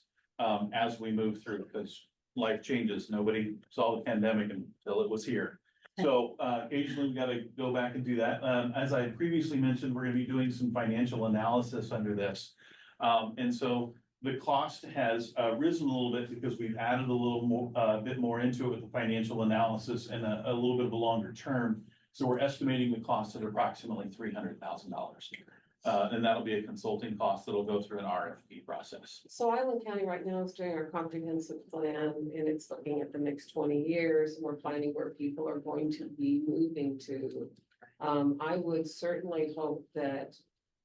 as we move through, because life changes. Nobody saw the pandemic until it was here. So occasionally we got to go back and do that. As I previously mentioned, we're going to be doing some financial analysis under this. And so the cost has risen a little bit because we've added a little more, bit more into it with the financial analysis and a little bit of a longer term. So we're estimating the cost at approximately $300,000. And that'll be a consulting cost that'll go through an RFP process. So Island County right now is doing our comprehensive plan and it's looking at the next 20 years. And we're planning where people are going to be moving to. I would certainly hope that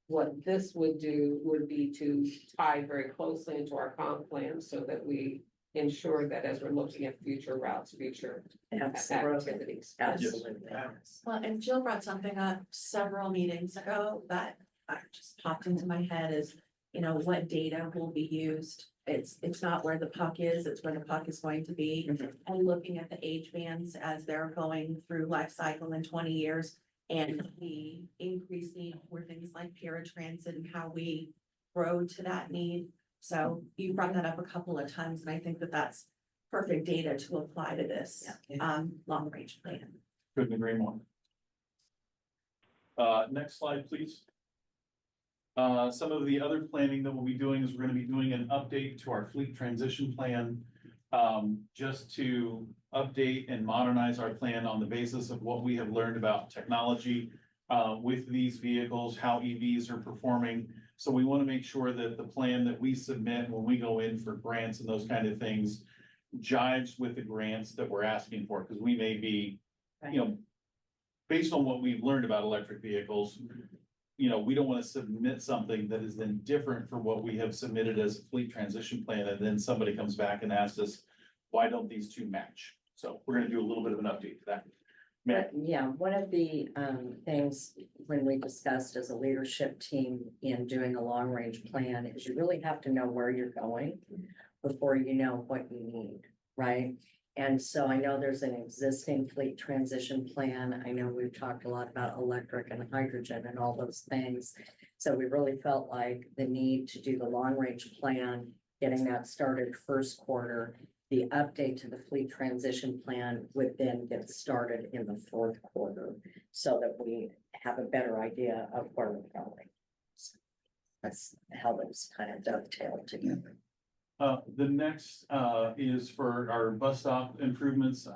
what this would do would be to tie very closely into our comp plan so that we ensure that as we're looking at future routes, future activities. Absolutely. Well, and Jill brought something up several meetings ago that just popped into my head is, what data will be used. It's not where the puck is, it's where the puck is going to be. And looking at the age bands as they're going through life cycle in 20 years and the increased need for things like paratransit and how we grow to that need. So you brought that up a couple of times, and I think that that's perfect data to apply to this long range plan. Couldn't agree more. Next slide, please. Some of the other planning that we'll be doing is we're gonna be doing an update to our fleet transition plan. Just to update and modernize our plan on the basis of what we have learned about technology. With these vehicles, how EVs are performing. So we wanna make sure that the plan that we submit when we go in for grants and those kind of things. Jives with the grants that we're asking for, because we may be, based on what we've learned about electric vehicles. We don't want to submit something that is then different from what we have submitted as a fleet transition plan, and then somebody comes back and asks us, why don't these two match? So we're gonna do a little bit of an update to that. But yeah, one of the things when we discussed as a leadership team in doing a long range plan is you really have to know where you're going before you know what you need, right? And so I know there's an existing fleet transition plan. I know we've talked a lot about electric and hydrogen and all those things. So we really felt like the need to do the long range plan, getting that started first quarter. The update to the fleet transition plan would then get started in the fourth quarter so that we have a better idea of where we're going. That's how those kind of dovetail together. The next is for our bus stop improvements,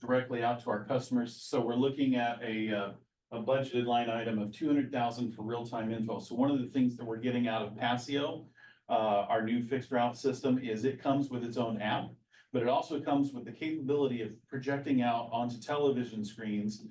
directly out to our customers. So we're looking at a budgeted line item of 200,000 for real-time info. So one of the things that we're getting out of Passio, our new fixed route system, is it comes with its own app, but it also comes with the capability of projecting out onto television screens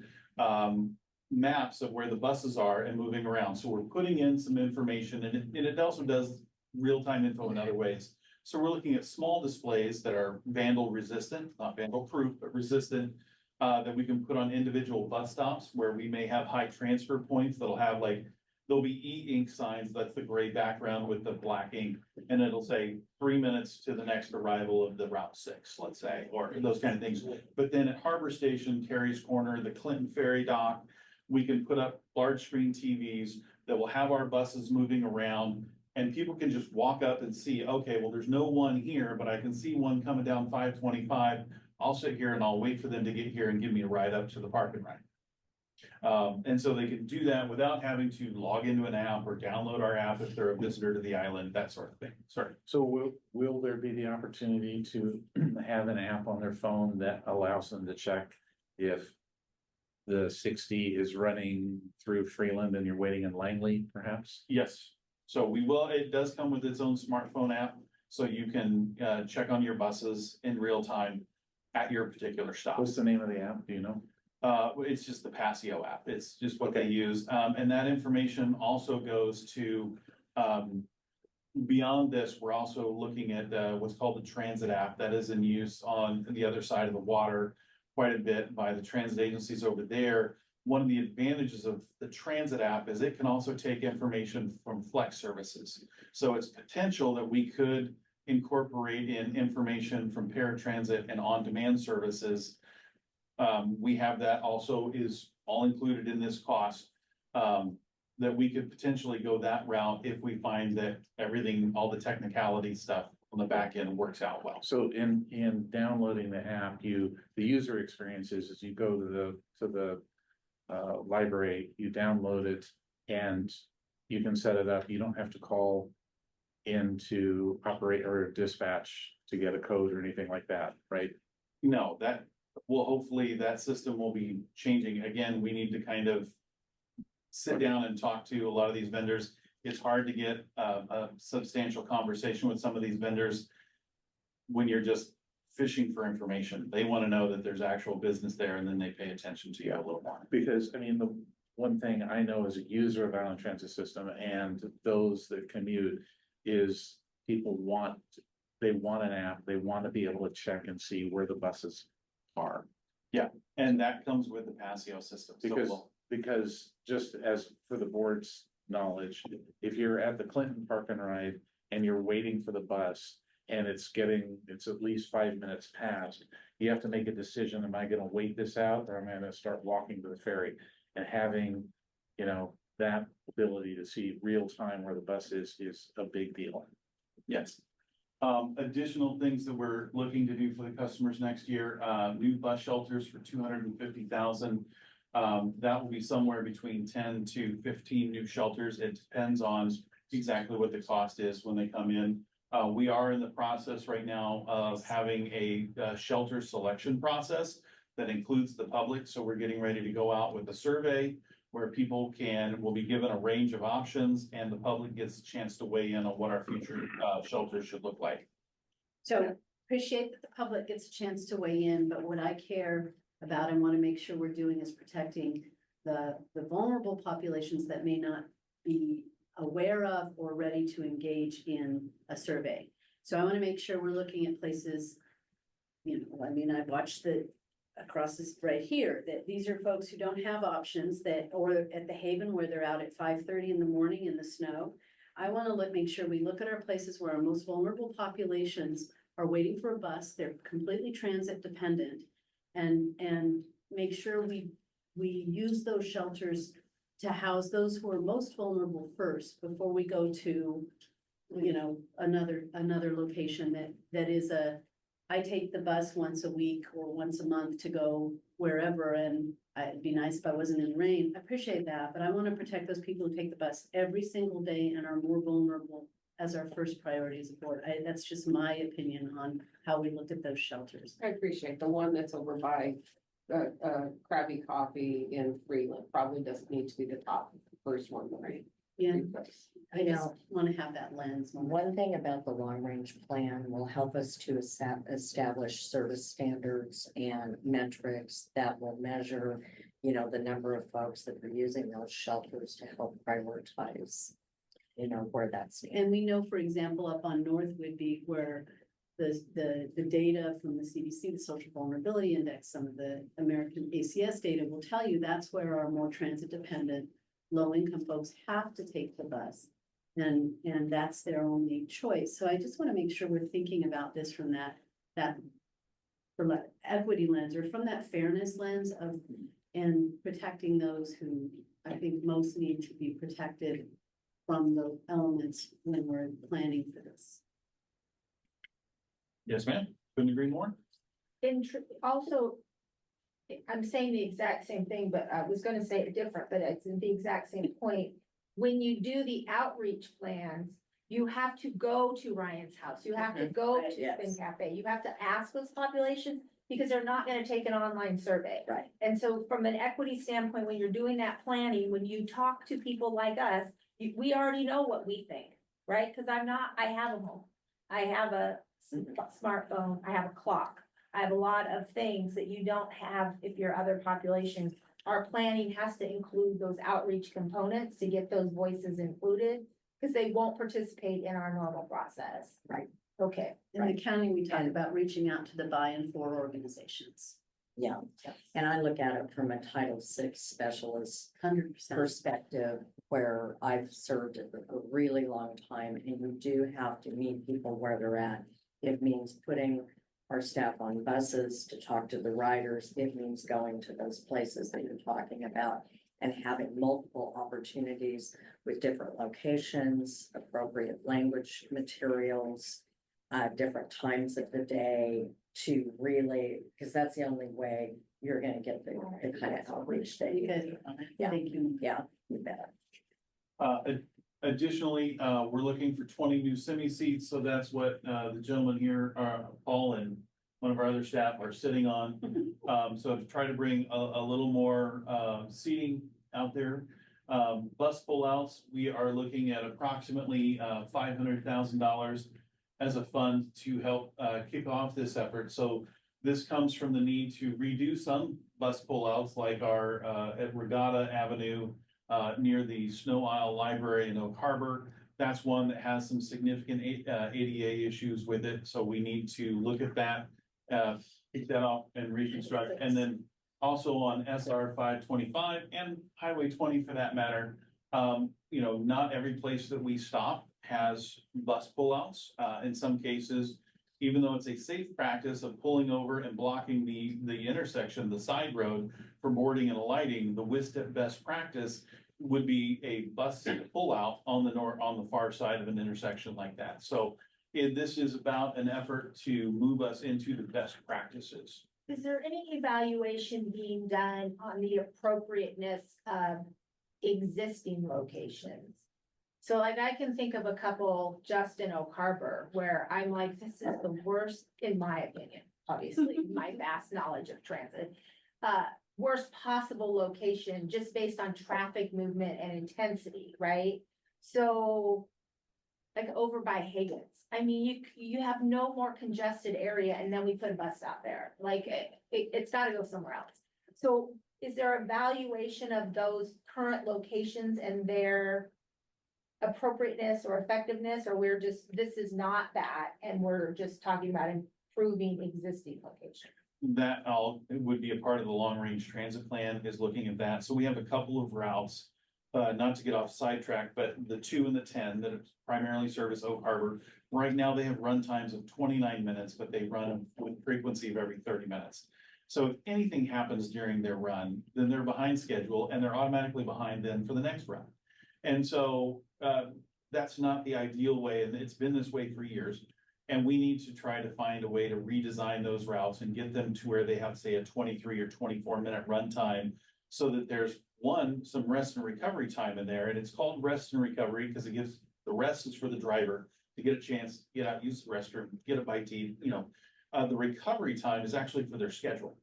maps of where the buses are and moving around. So we're putting in some information and it also does real-time info in other ways. So we're looking at small displays that are vandal resistant, not vandal proof, but resistant. That we can put on individual bus stops where we may have high transfer points that'll have like, there'll be e-ink signs, that's the gray background with the black ink. And it'll say 3 minutes to the next arrival of the Route 6, let's say, or those kind of things. But then at Harbor Station, Terry's Corner, the Clinton Ferry Dock, we can put up large screen TVs that will have our buses moving around. And people can just walk up and see, okay, well, there's no one here, but I can see one coming down 525. I'll sit here and I'll wait for them to get here and give me a ride up to the park and ride. And so they can do that without having to log into an app or download our app if they're a visitor to the island, that sort of thing. Sorry. So will there be the opportunity to have an app on their phone that allows them to check if the 60 is running through Freeland and you're waiting in Langley, perhaps? Yes, so we will, it does come with its own smartphone app, so you can check on your buses in real time at your particular stop. What's the name of the app? Do you know? It's just the Passio app. It's just what they use. And that information also goes to, beyond this, we're also looking at, what's called the transit app that is in use on the other side of the water quite a bit by the transit agencies over there. One of the advantages of the transit app is it can also take information from Flex services. So it's potential that we could incorporate in information from paratransit and on-demand services. We have that also is all included in this cost. That we could potentially go that route if we find that everything, all the technicality stuff on the back end works out well. So in downloading the app, the user experience is you go to the library, you download it and you can set it up. You don't have to call into operate or dispatch to get a code or anything like that, right? No, that will hopefully that system will be changing. Again, we need to kind of sit down and talk to a lot of these vendors. It's hard to get a substantial conversation with some of these vendors when you're just fishing for information. They want to know that there's actual business there and then they pay attention to you a little more. Because I mean, the one thing I know as a user of Island Transit System and those that commute is people want an app. They want to be able to check and see where the buses are. Yeah, and that comes with the Passio system. So Because just as for the board's knowledge, if you're at the Clinton Park and Ride and you're waiting for the bus and it's at least 5 minutes past, you have to make a decision. Am I gonna wait this out or am I gonna start walking to the ferry? And having, that ability to see real time where the bus is a big deal. yes. Additional things that we're looking to do for the customers next year, new bus shelters for 250,000. That will be somewhere between 10 to 15 new shelters. It depends on exactly what the cost is when they come in. We are in the process right now of having a shelter selection process that includes the public. So we're getting ready to go out with a survey where people will be given a range of options and the public gets a chance to weigh in on what our future shelters should look like. So appreciate that the public gets a chance to weigh in, but what I care about and want to make sure we're doing is protecting the vulnerable populations that may not be aware of or ready to engage in a survey. So I want to make sure we're looking at places, I've watched across this right here, that these are folks who don't have options or at the Haven where they're out at 5:30 in the morning in the snow. I want to make sure we look at our places where our most vulnerable populations are waiting for a bus. They're completely transit dependent and make sure we use those shelters to house those who are most vulnerable first before we go to, another location that is I take the bus once a week or once a month to go wherever, and it'd be nice if I wasn't in rain. I appreciate that, but I want to protect those people who take the bus every single day and are more vulnerable as our first priority as a board. That's just my opinion on how we look at those shelters. I appreciate the one that's over by Krabby Coffee in Freeland probably doesn't need to be the top first one, right? Yeah, I I just know. want to have that lens. One thing about the long-range plan will help us to establish service standards and metrics that will measure you know, the number of folks that are using those shelters to help prioritize, you know, where that's needed. And we know, for example, up on North Whidbey, where the data from the CDC, the Social Vulnerability Index, some of the American ACS data will tell you that's where our more transit dependent, low income folks have to take the bus. And that's their only choice. So I just want to make sure we're thinking about this from that from an equity lens or from that fairness lens of, and protecting those who I think most need to be protected from the elements when we're planning for this. Yes, ma'am. Couldn't agree more. Also, I'm saying the exact same thing, but I was gonna say it different, but it's the exact same point. When you do the outreach plans, you have to go to Ryan's house, you have to go to Yes. Spin Cafe, you have to ask those populations, because they're not gonna take an online survey. Right. And so from an equity standpoint, when you're doing that planning, when you talk to people like us, we already know what we think, right? Cause I have a home, I have a smartphone, I have a clock. I have a lot of things that you don't have if your other populations. Our planning has to include those outreach components to get those voices included, because they won't participate in our normal process. Right. Okay. In the county, we talked about reaching out to the buy-in for organizations. Yeah, and I look at it from a Title VI specialist 100%. perspective, where I've served a really long time, and you do have to meet people where they're at. It means putting our staff on buses to talk to the riders. It means going to those places that you're talking about and having multiple opportunities with different locations, appropriate language materials, different times of the day to really, because that's the only way you're gonna get the kind of outreach that you Good. Yeah. Thank you. Yeah, you bet. Additionally, we're looking for 20 new semi seats, so that's what the gentleman here, Paul and one of our other staff are sitting on. So to try to bring a little more seating out there. Bus pullouts, we are looking at approximately $500,000 as a fund to help kick off this effort. So this comes from the need to redo some bus pullouts like our at Regatta Avenue near the Snow Isle Library in Oak Harbor. That's one that has some significant ADA issues with it, so we need to look at that, kick that off and reconstruct. And then also on SR 525 and Highway 20 for that matter, you know, not every place that we stop has bus pullouts. In some cases, even though it's a safe practice of pulling over and blocking the intersection, the side road for boarding and alighting, the WISTIP best practice would be a bus pullout on the far side of an intersection like that. So this is about an effort to move us into the best practices. Is there any evaluation being done on the appropriateness of existing locations? So like I can think of a couple just in Oak Harbor where I'm like, this is the worst, in my opinion, obviously, my vast knowledge of transit. Worst possible location just based on traffic movement and intensity, right? So like over by Higgins, I mean, you have no more congested area and then we put a bus stop there. Like it's gotta go somewhere else. So is there evaluation of those current locations and their appropriateness or effectiveness, or we're just, this is not that, and we're just talking about improving existing locations? That it would be a part of the long range transit plan, is looking at that. So we have a couple of routes, not to get off sidetrack, but the 2 and the 10 that primarily service Oak Harbor. Right now, they have run times of 29 minutes, but they run with frequency of every 30 minutes. So if anything happens during their run, then they're behind schedule and they're automatically behind then for the next run. And so that's not the ideal way, and it's been this way for years. And we need to try to find a way to redesign those routes and get them to where they have, say, a 23 or 24 minute run time, so that there's some rest and recovery time in there. And it's called rest and recovery because it gives, the rest is for the driver to get a chance to get out, use the restroom, get a bite to eat, you know. The recovery time is actually for their schedule.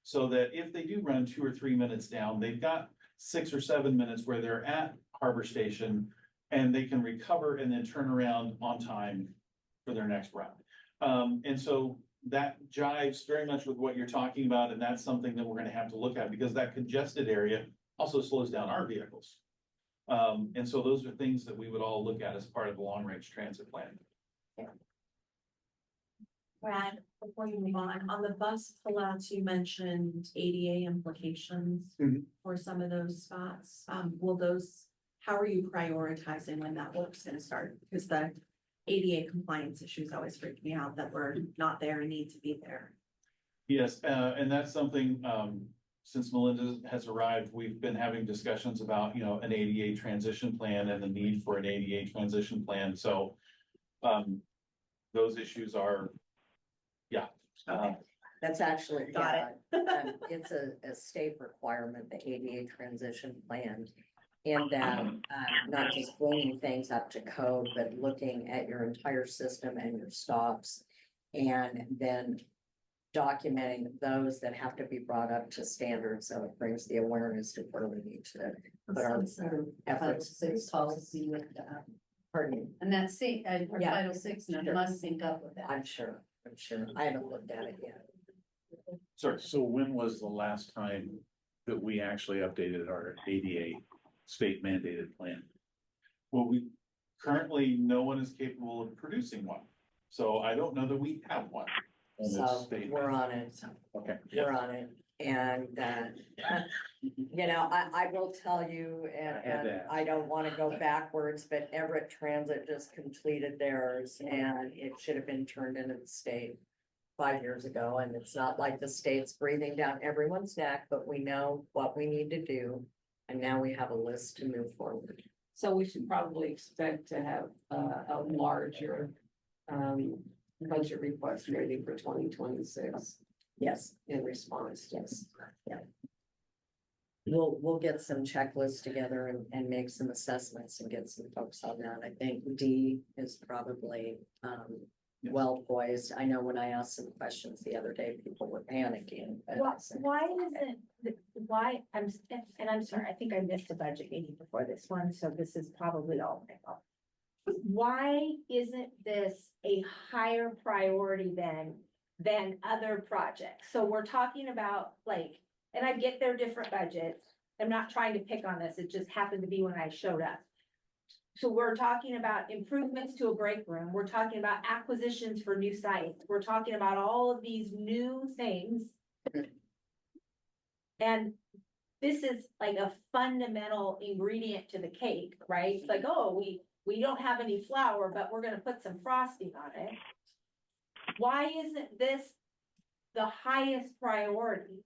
So that if they do run 2 or 3 minutes down, they've got 6 or 7 minutes where they're at Harbor Station and they can recover and then turn around on time for their next run. And so that jives very much with what you're talking about, and that's something that we're gonna have to look at, because that congested area also slows down our vehicles. And so those are things that we would all look at as part of the long-range transit plan. Brad, before you move on the bus pullouts, you mentioned ADA implications Mhm. for some of those spots. How are you prioritizing when that work's gonna start? Because the ADA compliance issues always freak me out that we're not there and need to be there. Yes, and that's something, since Melinda has arrived, we've been having discussions about, an ADA transition plan and the need for an ADA transition plan, so. Those issues are, yeah. That's actually, Got it's a state requirement, the ADA transition plan. And that, not just bringing things up to code, but looking at your entire system and your stops. And then documenting those that have to be brought up to standard, so it brings the awareness to where we need to put our Title efforts. VI policy with that. Pardon me, And that's our Yeah. Title VI, and it must sync up with that. I'm sure, I haven't looked at it yet. Sorry, So when was the last time that we actually updated our ADA state mandated plan? well, currently, no one is capable of producing one, so I don't know that we have one. And it's So state- we're on it. Okay. We're on it, and, I will tell you, I had to and ask. I don't wanna go backwards, but Everett Transit just completed theirs, and it should have been turned into the state 5 years ago, and it's not like the state's breathing down everyone's neck, but we know what we need to do, and now we have a list to move forward. So we should probably expect to have a larger budget request ready for 2026 Yes, in response. yes, yeah. We'll get some checklists together and make some assessments and get some folks on that. I think D is probably, well poised. I know when I asked some questions the other day, people were panicking. but I said, I'm sorry, I think I missed a budget meeting before this one, so this is probably all my fault. Why isn't this a higher priority than other projects? So we're talking about and I get their different budgets. I'm not trying to pick on this, it just happened to be when I showed up. So we're talking about improvements to a break room, we're talking about acquisitions for new sites, we're talking about all of these new things. And this is like a fundamental ingredient to the cake, right? It's like, oh, we don't have any flour, but we're gonna put some frosting on it. Why isn't this the highest priority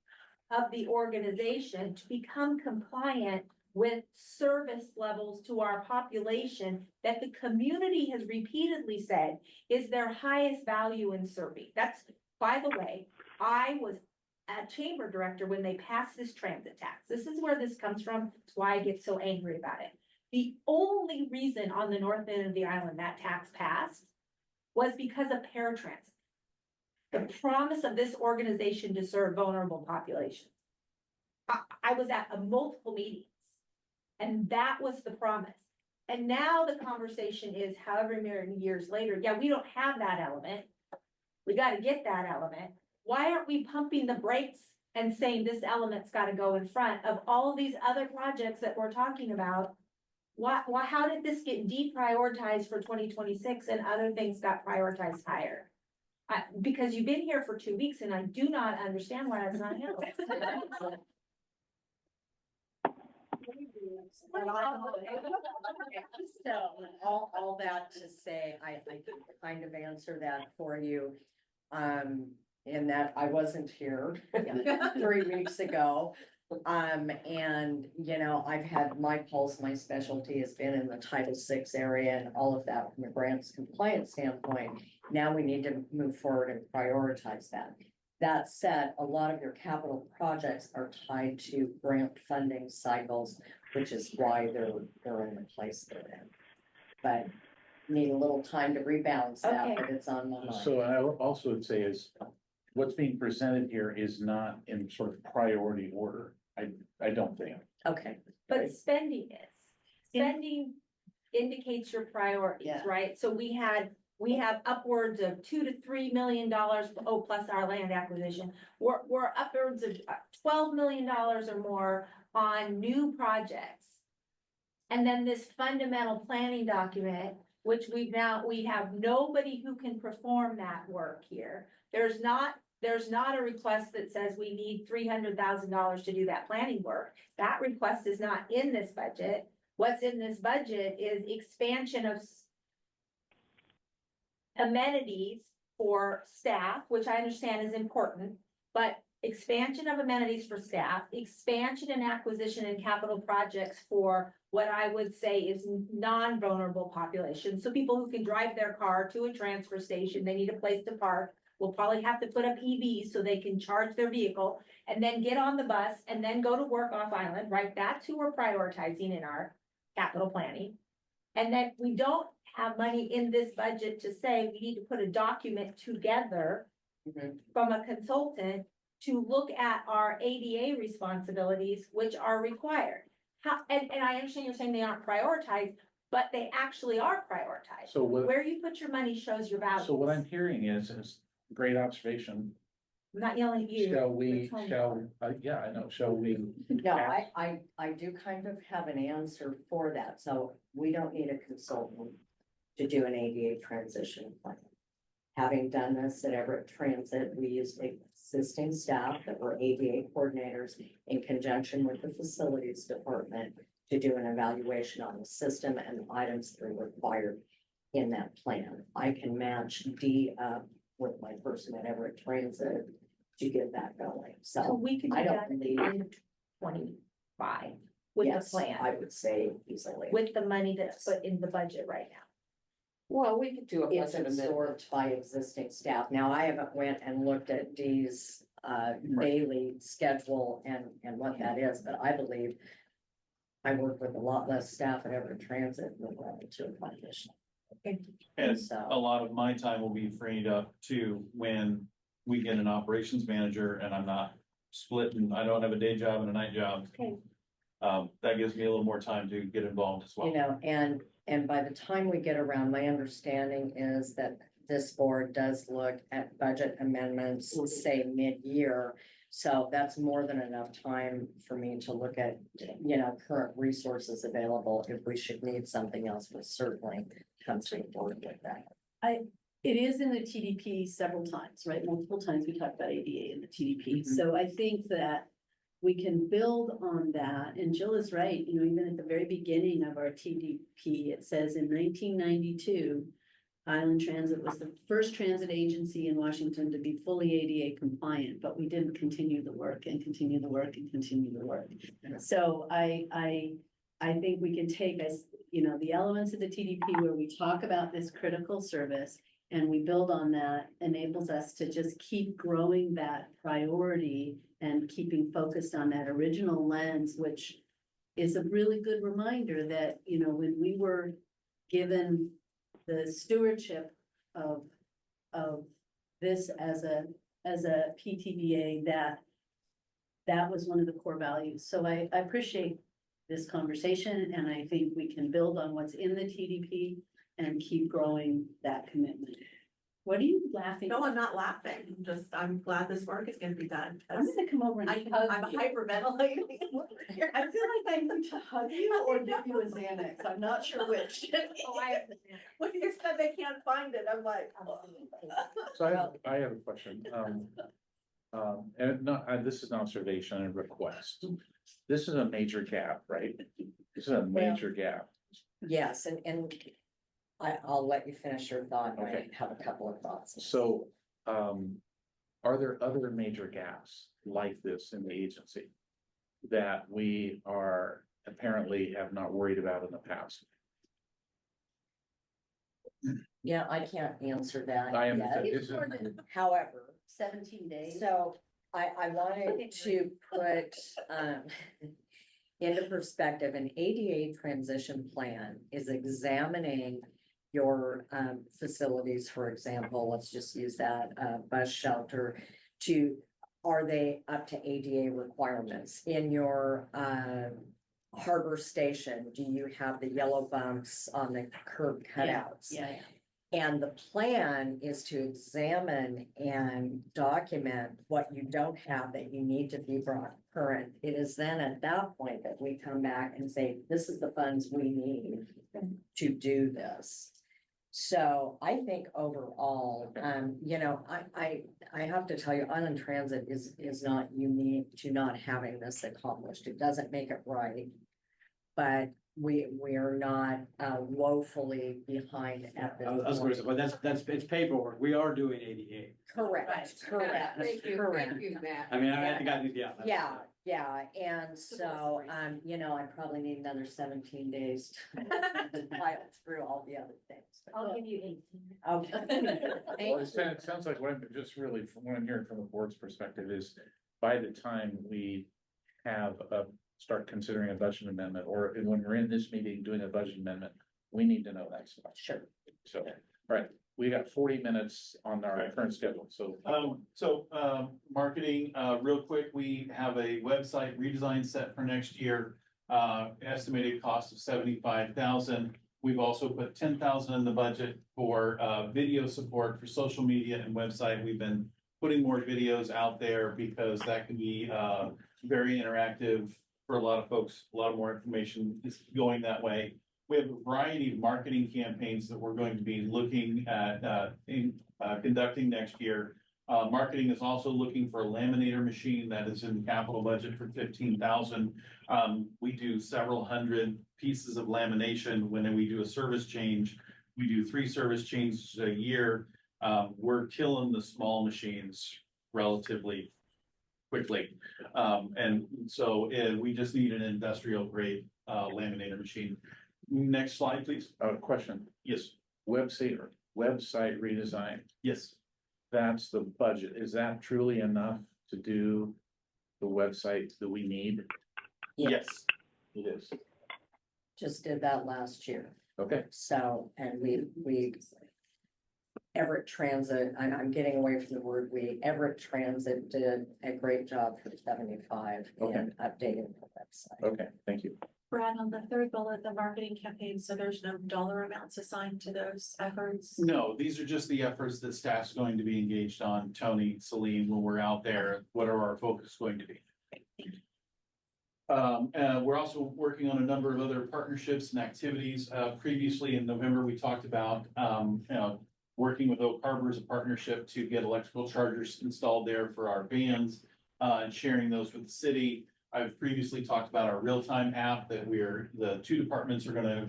of the organization to become compliant with service levels to our population that the community has repeatedly said is their highest value in serving? That's, by the way, I was a chamber director when they passed this transit tax. This is where this comes from. It's why I get so angry about it. The only reason on the north end of the island that tax passed was because of paratransit. The promise of this organization to serve vulnerable populations. I was at multiple meetings, and that was the promise. And now the conversation is however many years later, yeah, we don't have that element. We gotta get that element. Why aren't we pumping the brakes and saying this element's gotta go in front of all of these other projects that we're talking about? Why, how did this get deprioritized for 2026 and other things got prioritized higher? Because you've been here for 2 weeks and I do not understand why that's not handled. So, all that to say, I kind of answer that for you. In that I wasn't here 3 weeks ago. And I've had my pulse, my specialty has been in the Title VI area and all of that from a grants compliance standpoint. Now we need to move forward and prioritize that. That said, a lot of your capital projects are tied to grant funding cycles, which is why they're in the place they're in. But need a little time to rebalance that, Okay. but it's on my mind. So I would also would say is what's being presented here is not in sort of priority order. I don't think. Okay. But spending is, spending indicates your priorities, Yeah. right? So we had we have upwards of $2 to $3 million, plus our land acquisition. We're upwards of $12 million or more on new projects. And then this fundamental planning document, which we have nobody who can perform that work here. There's not a request that says we need $300,000 to do that planning work. That request is not in this budget. What's in this budget is expansion of amenities for staff, which I understand is important, but expansion of amenities for staff, expansion and acquisition and capital projects for what I would say is non-vulnerable population. So people who can drive their car to a transfer station, they need a place to park. We'll probably have to put up EVs so they can charge their vehicle and then get on the bus and then go to work off island, right? That's who we're prioritizing in our capital planning. And then we don't have money in this budget to say we need to put a document together from a consultant to look at our ADA responsibilities, which are required. And I understand you're saying they aren't prioritized, but they actually are prioritized. So what, Where you put your money shows your value. so what I'm hearing is great observation. I'm not yelling at you. Shall we, it's Tony. yeah, I know, shall we? No, I do kind of have an answer for that, so we don't need a consultant to do an ADA transition plan. Having done this at Everett Transit, we used existing staff that were ADA coordinators in conjunction with the facilities department to do an evaluation on the system and items that are required in that plan. I can match D up with my person at Everett Transit to get that going, So so. we could do I don't that in believe- 2025 with the Yes, plan, I would say easily. with the money that's put in the budget right now. Well, we could do a It's budget amendment. absorbed by existing staff. Now, I haven't went and looked at Dee's daily schedule and what that is, but I believe I work with a lot less staff at Everett Transit than what to accomplish. And a So, lot of my time will be freed up too when we get an operations manager and I'm not splitting, I don't have a day job and a night job. Okay. That gives me a little more time to get involved as well. you know, and by the time we get around, my understanding is that this board does look at budget amendments, say mid-year. So that's more than enough time for me to look at, you know, current resources available. If we should need something else, we'll certainly come to the board with that. It is in the TDP several times, right? Multiple times we talked about ADA in the TDP. So I think that we can build on that. And Jill is right, you know, even at the very beginning of our TDP, it says in 1992, Island Transit was the first transit agency in Washington to be fully ADA compliant, but we didn't continue the work and continue the work and continue the work. So I think we can take us, you know, the elements of the TDP where we talk about this critical service and we build on that, enables us to just keep growing that priority and keeping focused on that original lens, which is a really good reminder that, you know, when we were given the stewardship of this as a PTBA, that was one of the core values. So I appreciate this conversation, and I think we can build on what's in the TDP and keep growing that commitment. What are you laughing? No, I'm not laughing. I'm glad this work is gonna be done. I'm gonna come over and I'm hug you. hyperventilating. I feel like I need to hug you or give you a Xanax. I'm not sure which. When you said they can't find it, I'm like. So I have a question. And not, this is an observation and request. This is a major gap, right? This is a major gap. Yes, and I'll let you finish your thought, and I Okay. have a couple of thoughts. So, are there other major gaps like this in the agency that we are apparently have not worried about in the past? Yeah, I can't answer that I am, yet. this is, However, 17 days. so I wanted to put into perspective, an ADA transition plan is examining your facilities, for example, let's just use that bus shelter are they up to ADA requirements? In your harbor station, do you have the yellow bumps on the curb cutouts? Yeah, And the plan is to examine and document what you don't have that you need to be brought current. It is then at that point that we come back and say, this is the funds we need to do this. So I think overall, you know, I have to tell you, Island Transit is not unique to not having this accomplished. It doesn't make it right. But we are not woefully behind at this I was gonna say, point. but it's paperwork. We are doing ADA. Correct, correct, Thank you, correct. thank you, Matt. I mean, I think yeah. that's- Yeah, yeah, and so, you know, I probably need another 17 days to pile through all the other things. I'll give you 18. Okay. Well, it sounds like what I'm just really, from what I'm hearing from the board's perspective is, by the time we have start considering a budget amendment, or when we're in this meeting doing a budget amendment, we need to know that stuff. Sure. So, all right, we got 40 minutes on our current schedule, so. Marketing, real quick, we have a website redesign set for next year. Estimated cost of 75,000. We've also put 10,000 in the budget for, video support for social media and website. We've been putting more videos out there because that can be, very interactive for a lot of folks. A lot more information is going that way. We have a variety of marketing campaigns that we're going to be looking at, conducting next year. Marketing is also looking for a laminator machine that is in the capital budget for 15,000. We do several hundred pieces of lamination when we do a service change. We do 3 service changes a year. We're killing the small machines relatively quickly. And so we just need an industrial grade laminator machine. Next slide, please. Question, Yes, website redesign, yes. that's the budget. Is that truly enough to do the website that we need? Yes. It is. Just did that last year. Okay, So, and we Everett Transit, I'm getting away from the word we, Everett Transit did a great job for 75 Okay. in updating the website. okay, thank you. Brad, on the third bullet, the marketing campaign, so there's no dollar amounts assigned to those efforts? No, these are just the efforts that staff's going to be engaged on. Tony, Celine, when we're out there, what are our focus going to be? We're also working on a number of other partnerships and activities. Previously in November, we talked about, working with Oak Harbor as a partnership to get electrical chargers installed there for our vans, and sharing those with the city. I've previously talked about our real-time app that the 2 departments are gonna,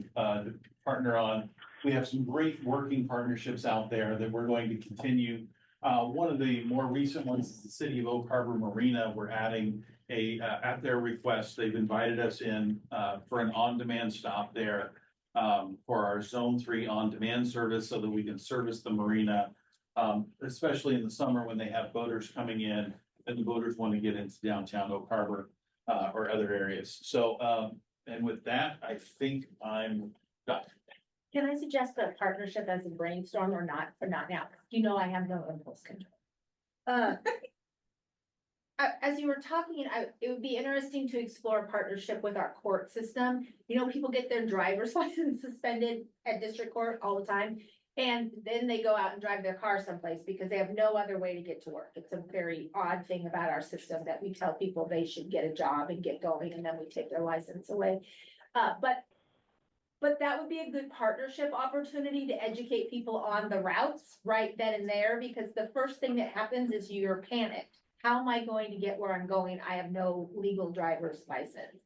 partner on. We have some great working partnerships out there that we're going to continue. One of the more recent ones is the city of Oak Harbor Marina. We're adding at their request, they've invited us in, for an on-demand stop there, for our Zone 3 on-demand service so that we can service the marina, especially in the summer when they have boaters coming in and the boaters want to get into downtown Oak Harbor, or other areas. So, and with that, I think I'm done. Can I suggest a partnership as a brainstorm or not now? You know, I have no impulse control. As you were talking, it would be interesting to explore a partnership with our court system. You know, people get their driver's license suspended at district court all the time. And then they go out and drive their car someplace because they have no other way to get to work. It's a very odd thing about our system that we tell people they should get a job and get going, and then we take their license away. But that would be a good partnership opportunity to educate people on the routes right then and there, because the first thing that happens is you're panicked. How am I going to get where I'm going? I have no legal driver's license.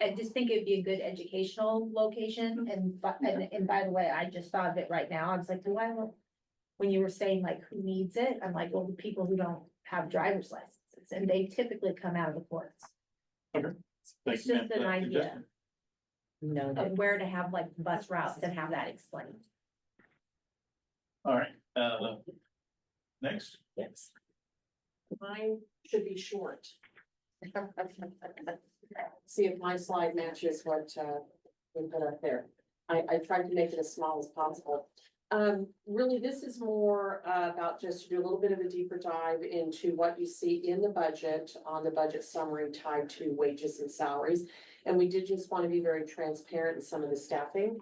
I just think it'd be a good educational location, and by the way, I just thought of it right now, I was like, when you were saying like, who needs it? I'm like, well, the people who don't have driver's licenses, and they typically come out of the courts. Thanks, It's just ma'am. an idea No, of where to have like bus routes and have that explained. All right, next. yes. Mine should be short. See if my slide matches what we put up there. I tried to make it as small as possible. Really, this is more about just to do a little bit of a deeper dive into what you see in the budget, on the budget summary tied to wages and salaries. And we did just want to be very transparent in some of the staffing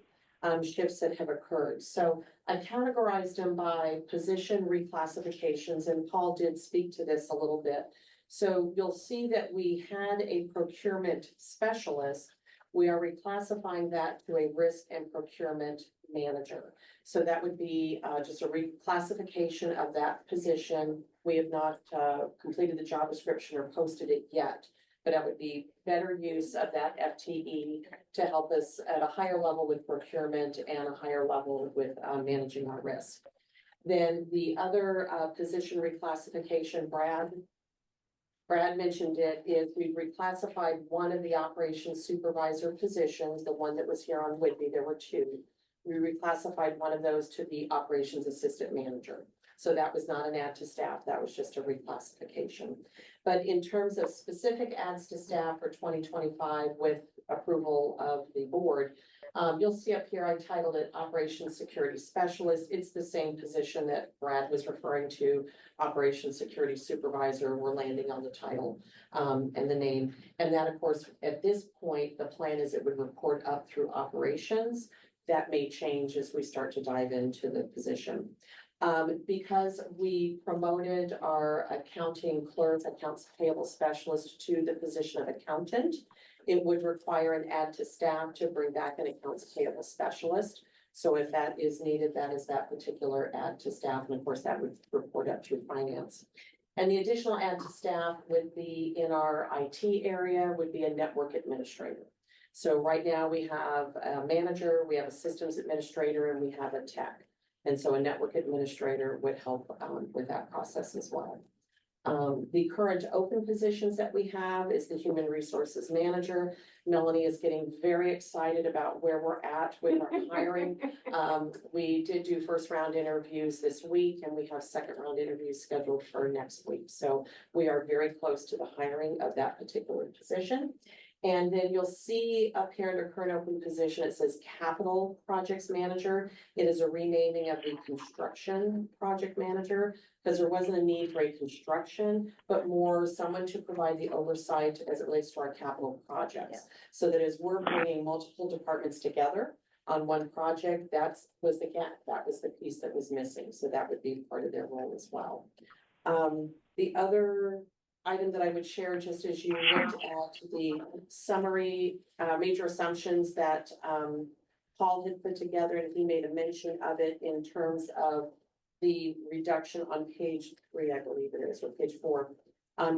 shifts that have occurred. So I categorized them by position reclassifications, and Paul did speak to this a little bit. So you'll see that we had a procurement specialist. We are reclassifying that to a risk and procurement manager. So that would be just a reclassification of that position. We have not completed the job description or posted it yet, but that would be better use of that FTE to help us at a higher level with procurement and a higher level with managing our risk. Then the other position reclassification, Brad mentioned it, is we've reclassified one of the operations supervisor positions, the one that was here on Whitby, there were two. We reclassified one of those to the operations assistant manager. So that was not an add to staff, that was just a reclassification. But in terms of specific adds to staff for 2025 with approval of the board, you'll see up here, I titled it Operations Security Specialist. It's the same position that Brad was referring to, Operations Security Supervisor. We're landing on the title and the name. And that, of course, at this point, the plan is it would report up through operations. That may change as we start to dive into the position. Because we promoted our accounting clerk, accounts payable specialist to the position of accountant, it would require an add to staff to bring back an accounts payable specialist. So if that is needed, that is that particular add to staff, and of course that would report up to finance. And the additional add to staff would be in our IT area, would be a network administrator. So right now we have a manager, we have a systems administrator, and we have a tech. And so a network administrator would help with that process as well. The current open positions that we have is the human resources manager. Melanie is getting very excited about where we're at with our hiring. We did do first round interviews this week, and we have second round interviews scheduled for next week. So we are very close to the hiring of that particular position. And then you'll see up here under current open position, it says capital projects manager. It is a renaming of the construction project manager, because there wasn't a need for a construction, but more someone to provide the oversight as it relates to our capital projects. So that as we're bringing multiple departments together on one project, that was the gap, that was the piece that was missing. So that would be part of their role as well. The other item that I would share, just as you looked at the summary, major assumptions that Paul had put together, and he made a mention of it in terms of the reduction on page 3, I believe it is, or page 4.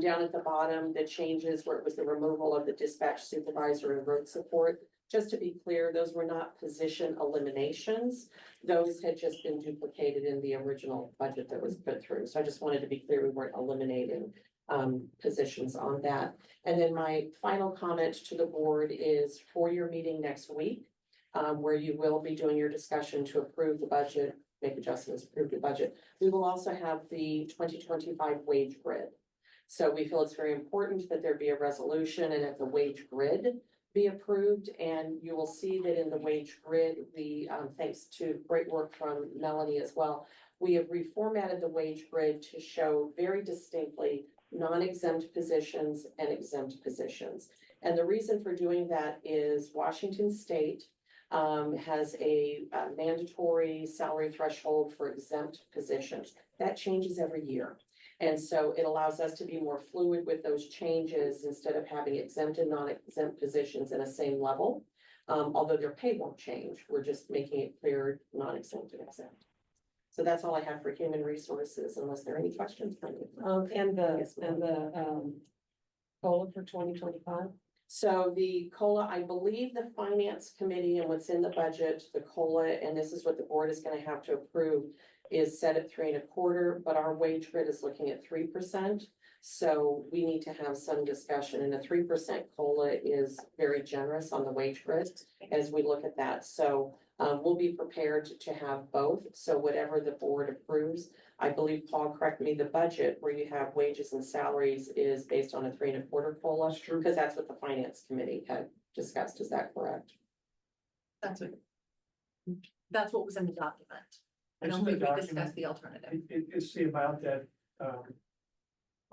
Down at the bottom, the changes where it was the removal of the dispatch supervisor and road support. Just to be clear, those were not position eliminations. Those had just been duplicated in the original budget that was put through. So I just wanted to be clear we weren't eliminating positions on that. And then my final comment to the board is for your meeting next week, where you will be doing your discussion to approve the budget, make adjustments, approve the budget. We will also have the 2025 wage grid. So we feel it's very important that there be a resolution and that the wage grid be approved. And you will see that in the wage grid, we, thanks to great work from Melanie as well, we have reformatted the wage grid to show very distinctly non-exempt positions and exempt positions. And the reason for doing that is Washington State has a mandatory salary threshold for exempt positions. That changes every year. And so it allows us to be more fluid with those changes instead of having exempt and non-exempt positions in a same level. Although their pay won't change, we're just making it clear non-exempt and exempt. So that's all I have for human resources, unless there are any questions from you. And the COLA for 2025. So the COLA, I believe the finance committee and what's in the budget, the COLA, and this is what the board is going to have to approve, is set at 3.25, but our wage grid is looking at 3%. So we need to have some discussion, and a 3% COLA is very generous on the wage grid as we look at that. So we'll be prepared to have both. So whatever the board approves, I believe, Paul, correct me, the budget where you have wages and salaries is based on a 3.25 COLA. That's true. Because that's what the finance committee had discussed. Is that correct? That's what was in the document. I don't think we discussed the alternative. It's the amount that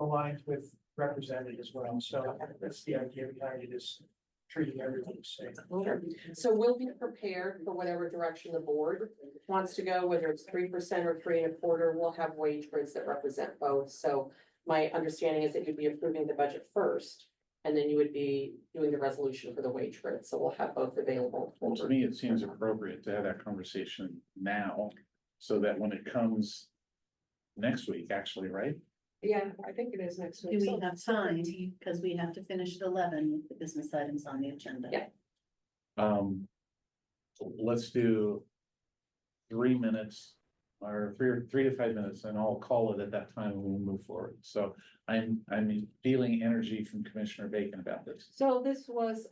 aligns with represented as well. So that's the idea behind it, is treating everyone the same. So we'll be prepared for whatever direction the board wants to go, whether it's 3% or 3.25, we'll have wage grids that represent both. So my understanding is that you'd be approving the budget first, and then you would be doing the resolution for the wage grid. So we'll have both available. Well, to me, it seems appropriate to have that conversation now, so that when it comes next week, actually, right? Yeah, I think it is next Do week. we So- have time? Because we have to finish at 11 with the business items on the agenda. Yeah. Let's do 3 minutes or 3 to 5 minutes, and I'll call it at that time and we'll move forward. So I'm feeling energy from Commissioner Bacon about this. So this was,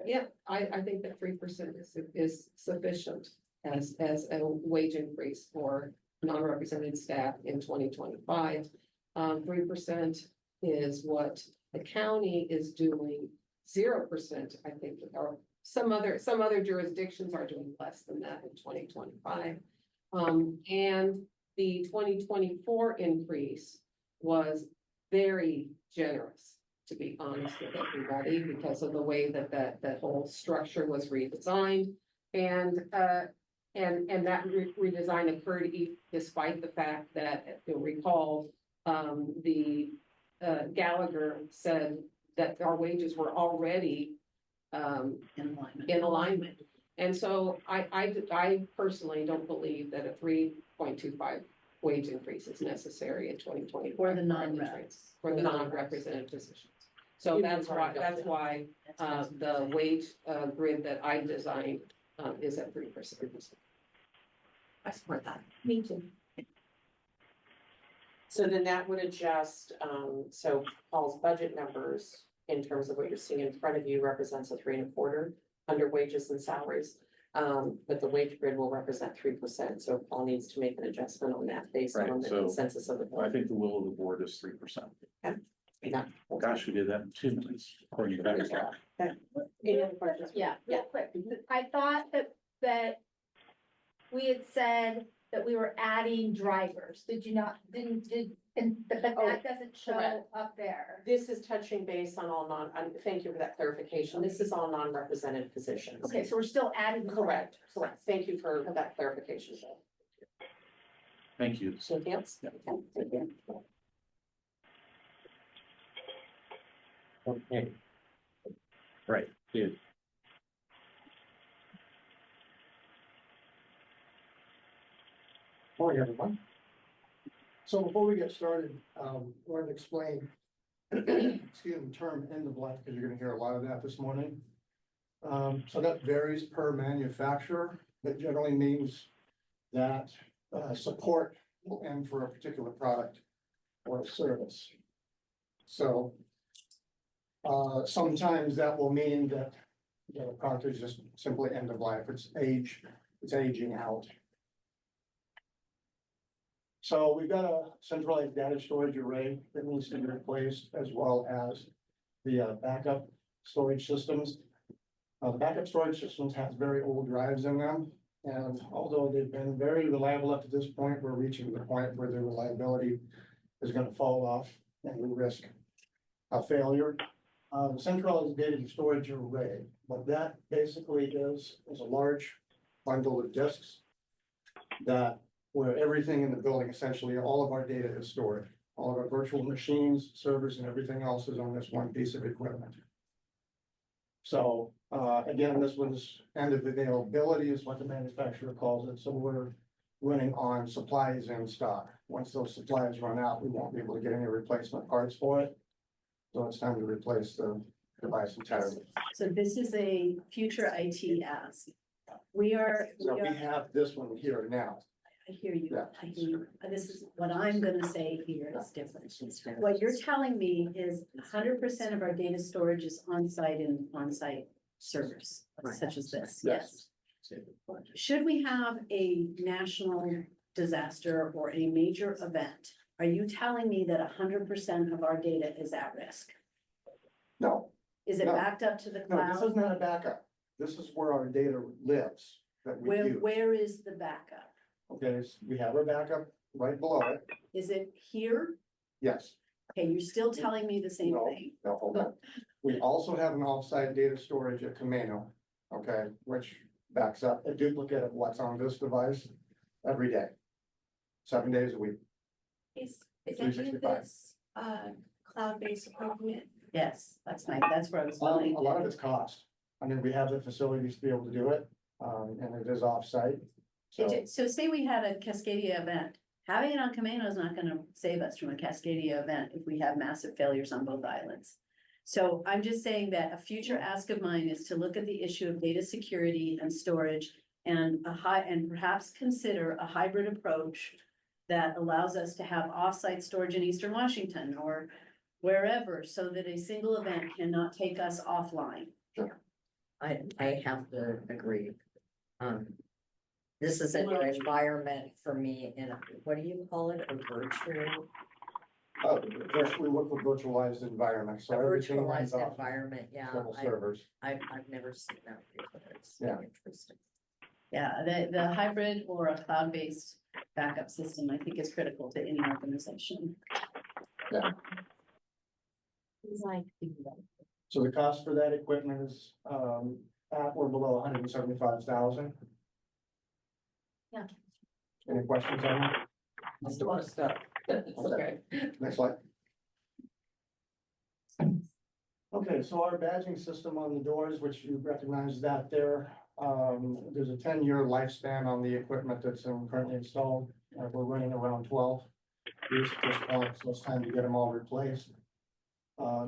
yeah, I think that 3% is sufficient as a wage increase for non-represented staff in 2025. 3% is what the county is doing. 0%, I think, or some other jurisdictions are doing less than that in 2025. And the 2024 increase was very generous, to be honest with everybody, because of the way that whole structure was redesigned. And that redesign occurred despite the fact that, if you'll recall, the Gallagher said that our wages were already in alignment. And so I personally don't believe that a 3.25 wage increase is necessary in 2020. For the non-reps. For the non-represented positions. So that's why the wage grid that I designed is at 3%. I support that. Me too. So then that would adjust, so Paul's budget numbers in terms of what you're seeing in front of you represents a 3.25 under wages and salaries. But the wage grid will represent 3%, so Paul needs to make an adjustment on that based Right, on the so consensus of the I board. think the will of the board is 3%. Yeah. Gosh, we did that in 2 minutes, according to that clock. Any other questions? Yeah, real quick. I thought that we had said that we were adding drivers. Did you not, but that doesn't show correct. up there. This is touching base on all thank you for that clarification. This is all non-represented positions. Okay, so we're still adding. Correct. Thank you for that clarification. Thank you. Anything else? Okay. Okay. Right, good. Morning, everyone. So before we get started, I wanted to explain, excuse me, the term end of life, because you're gonna hear a lot of that this morning. So that varies per manufacturer, but generally means that support will end for a particular product or service. So sometimes that will mean that the product is just simply end of life, it's aging out. So we've got a centralized data storage array that needs to be replaced, as well as the backup storage systems. The backup storage systems have very old drives in them, and although they've been very reliable up to this point, we're reaching the point where their reliability is going to fall off and we risk a failure. The centralized data storage array, what that basically is a large bundle of disks that where everything in the building, essentially all of our data is stored. All of our virtual machines, servers, and everything else is on this one piece of equipment. So, again, this was end of availability is what the manufacturer calls it. So we're running on supplies in stock. Once those supplies run out, we won't be able to get any replacement parts for it. So it's time to replace the device entirely. So this is a future IT ask. We have this one here now. I hear you, Yeah. I hear you. This is, what I'm gonna say here is different. What you're telling me is 100% of our data storage is on-site and on-site servers, such as this, yes. Should we have a national disaster or a major event, are you telling me that 100% of our data is at risk? No, Is it No. backed up to the no, this is cloud? not a backup. This is where our data lives that we use. Where is the backup? Okay, so we have our backup right below it. Is it here? Yes. Okay, you're still telling me the same No, thing. no, hold on. We also have an offsite data storage at Camano, okay, which backs up a duplicate of what's on this device every day. 7 days a week. Is any of 365. this, cloud-based appropriate? Yes, that's where I was A going. lot of it's cost. I mean, we have the facilities to be able to do it, and it is offsite. So, So say we had a Cascadia event, having it on Camano is not gonna save us from a Cascadia event if we have massive failures on both islands. So I'm just saying that a future ask of mine is to look at the issue of data security and storage and perhaps consider a hybrid approach that allows us to have offsite storage in Eastern Washington or wherever, so that a single event cannot take us offline. I have to agree. This is a new environment for me in, what do you call it, a virtual, we work with virtualized environments, a so everything runs virtualized off environment, yeah. several servers. I've never seen that before. It's Yeah. interesting. Yeah, the hybrid or a cloud-based backup system, I think is critical to any organization. It's like, So the cost for that equipment is, at or below 175,000. Yeah. Any questions on that? That's a lot of stuff. Okay. Next slide. Okay, so our badging system on the doors, which you recognize that there, there's a 10-year lifespan on the equipment that's currently installed. We're running around 12 years at this point, so it's time to get them all replaced.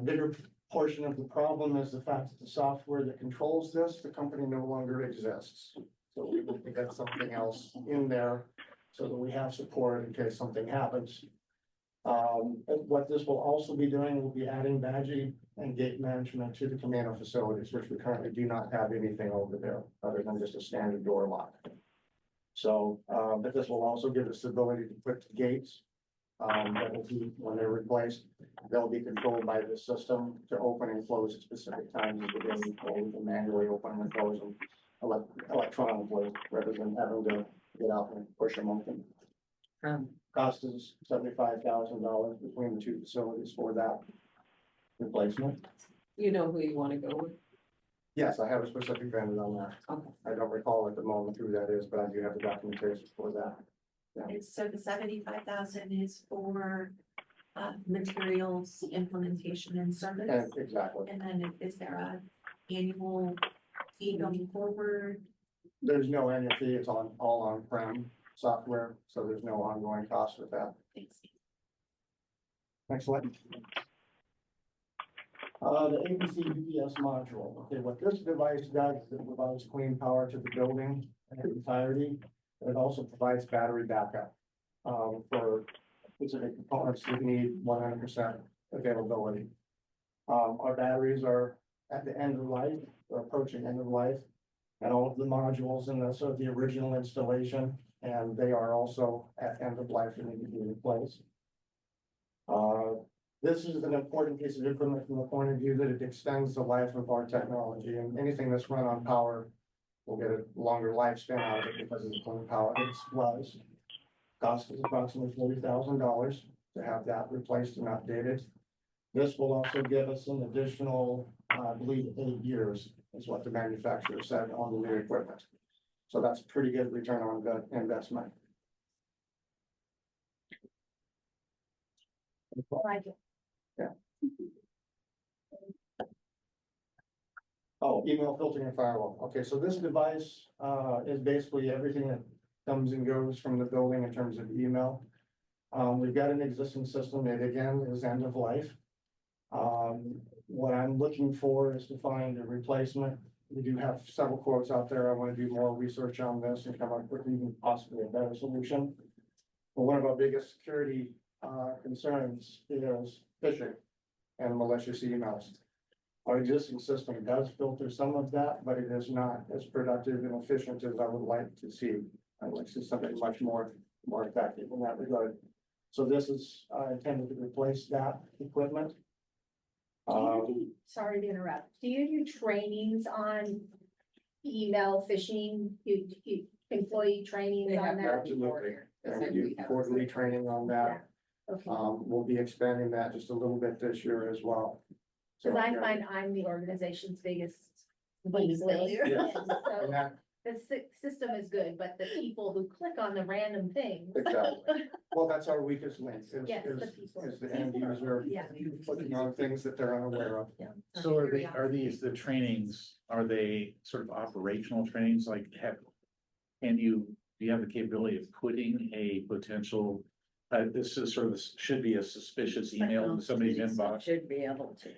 Bigger portion of the problem is the fact that the software that controls this, the company no longer exists. So we need to get something else in there so that we have support in case something happens. And what this will also be doing, will be adding badging and gate management to the Camano facilities, which we currently do not have anything over there other than just a standard door lock. So, but this will also give us the ability to put the gates, that will be, when they're replaced, they'll be controlled by the system to open and close at specific times within, or we can manually open and close them electronically rather than having to get out and push them open. Cost is $75,000 between the two facilities for that replacement. You know who you wanna go with? Yes, I have a specific vendor on that. Okay. I don't recall at the moment who that is, but I do have the documentation for that. And so the 75,000 is for, materials, implementation and service? And exactly, And then is there a annual fee going forward? there's no annual fee, it's all on-prem software, so there's no ongoing cost with that. Thanks. Next slide. The ABC UPS module, okay, what this device does is it provides clean power to the building in its entirety. It also provides battery backup, for specific components that need 100% availability. Our batteries are at the end of life, or approaching end of life. And all of the modules in the, sort of the original installation, and they are also at end of life and need to be replaced. This is an important piece of equipment from the point of view that it extends the life of our technology, and anything that's run on power will get a longer lifespan out of it because of the clean power it supplies. Cost is approximately $40,000 to have that replaced and updated. This will also give us an additional, I believe, 8 years, is what the manufacturer said on the new equipment. So that's a pretty good return on the investment. like it. Oh, email filtering and firewall. Okay, so this device is basically everything that comes and goes from the building in terms of email. We've got an existing system that again is end of life. What I'm looking for is to find a replacement. We do have several quotes out there. I want to do more research on this and come up with even possibly a better solution. But one of our biggest security concerns is phishing and malicious emails. Our existing system does filter some of that, but it is not as productive and efficient as I would like to see. I'd like to see something much more effective in that regard. So this is intended to replace that equipment. Sorry to interrupt. Do you do trainings on email phishing? You employee trainings They on have that? Absolutely. And we do quarterly training on that. Okay. We'll be expanding that just a little bit this year as well. Cause I find I'm the organization's biggest. Biggest failure. Yes. And so And that, the system is good, but the people who click on the random things. exactly. Well, that's our weakest link, Yes, the is people. the end user Yeah. clicking on things that they're unaware of. So are these, the trainings, are they sort of operational trainings, like do you have the capability of putting a potential, this is sort of, should be a suspicious email in somebody's inbox? Should be able to.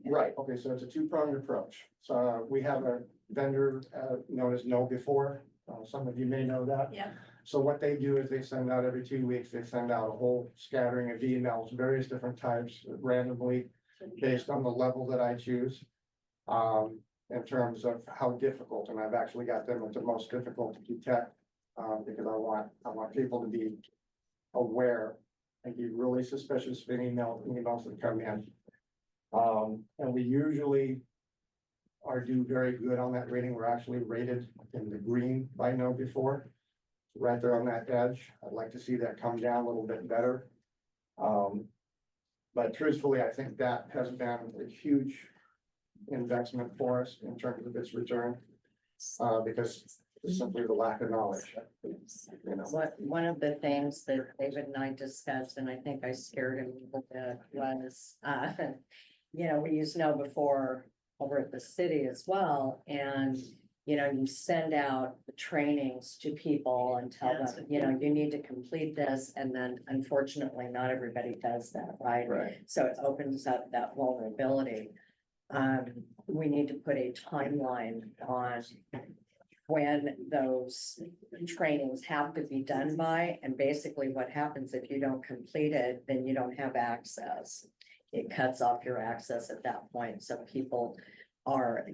Right, okay, so it's a two-pronged approach. So we have a vendor, known as Know Before, some of you may know that. Yeah. So what they do is they send out every 2 weeks, they send out a whole scattering of emails, various different types, randomly based on the level that I choose. In terms of how difficult, and I've actually got them at the most difficult to detect, because I want people to be aware and be really suspicious of any emails that come in. And we usually do very good on that rating. We're actually rated in the green by Know Before, right there on that edge. I'd like to see that come down a little bit better. But truthfully, I think that has been a huge investment for us in terms of its return, because it's simply the lack of knowledge. You know, One of the things that David and I discussed, and I think I scared him a little bit, was, we used Know Before over at the city as well, and, you send out the trainings to people and tell them, you need to complete this, and then unfortunately, not everybody does that, right? right, So it opens up that vulnerability. We need to put a timeline on when those trainings have to be done by, and basically what happens if you don't complete it, then you don't have access. It cuts off your access at that point, so people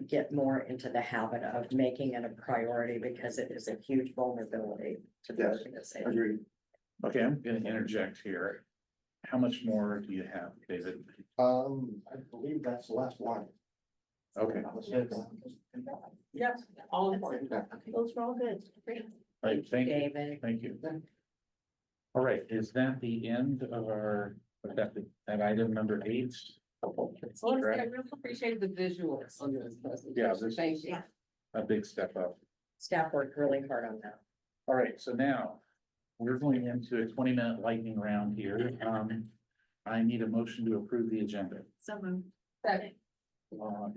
get more into the habit of making it a priority because it is a huge vulnerability to the Yes, organization. agreed. Okay, I'm gonna interject here. How much more do you have, David? I believe that's the last one. Okay, Yep, all important. Those are all good. Great. right, thank you, David. thank you. All right, is that the end of that item number 8? Honestly, I really appreciate the visuals on this Yeah, presentation. this Thank is you. a big step up. Staff worked really hard on that. All right, so now we're going into a 20-minute lightning round here. I need a motion to approve the agenda. So moved. Second.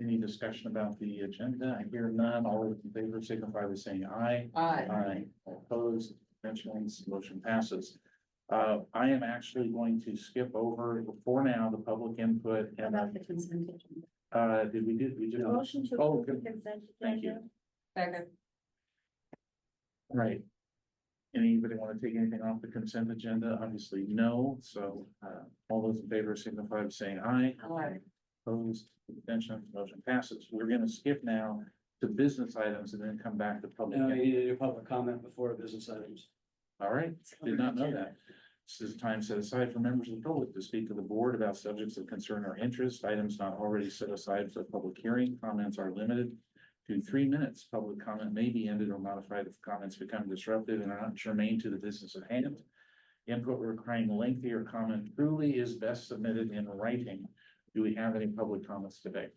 Any discussion about the agenda? I hear none. All those in favor signify by saying aye. Aye. Aye. Opposed, abstentions, motion passes. I am actually going to skip over for now the public input How and about the consent agenda? we did. Motion to Oh, approve the good. consent. Thank you. agenda. Second. Right. Anybody want to take anything off the consent agenda? Obviously, no. So, all those in favor signify by saying aye. Aye. Opposed, abstentions, motion passes. We're gonna skip now to business items and then come back to public. No, you need to do public comment before business items. All right, did not know that. This is time set aside for members of the public to speak to the board about subjects of concern or interest, items not already set aside for public hearing. Comments are limited to 3 minutes. Public comment may be ended or modified if comments become disruptive and are not germane to the business at hand. Input requiring lengthier comment truly is best submitted in writing. Do we have any public comments today?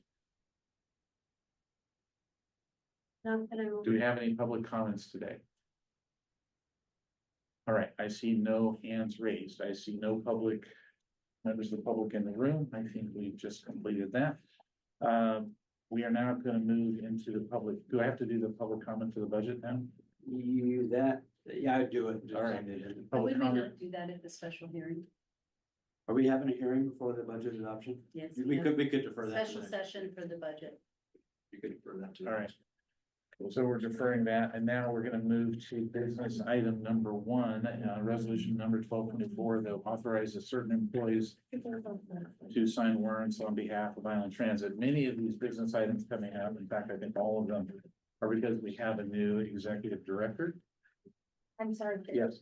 No, but I will. Do we have any public comments today? All right, I see no hands raised. I see no public members of the public in the room. I think we've just completed that. We are now going to move into the public. Do I have to do the public comment for the budget now? Yeah, I'd do it. All right. We Public may comment. not do that at the special hearing. Are we having a hearing before the budget adoption? Yes. We could defer that. Special tonight. session for the budget. You could defer that to. All right. So we're deferring that, and now we're gonna move to business item number 1, resolution number 1224, that authorizes certain employees to sign warrants on behalf of Island Transit. Many of these business items coming up, in fact, I think all of them are because we have a new executive director. I'm sorry. Yes.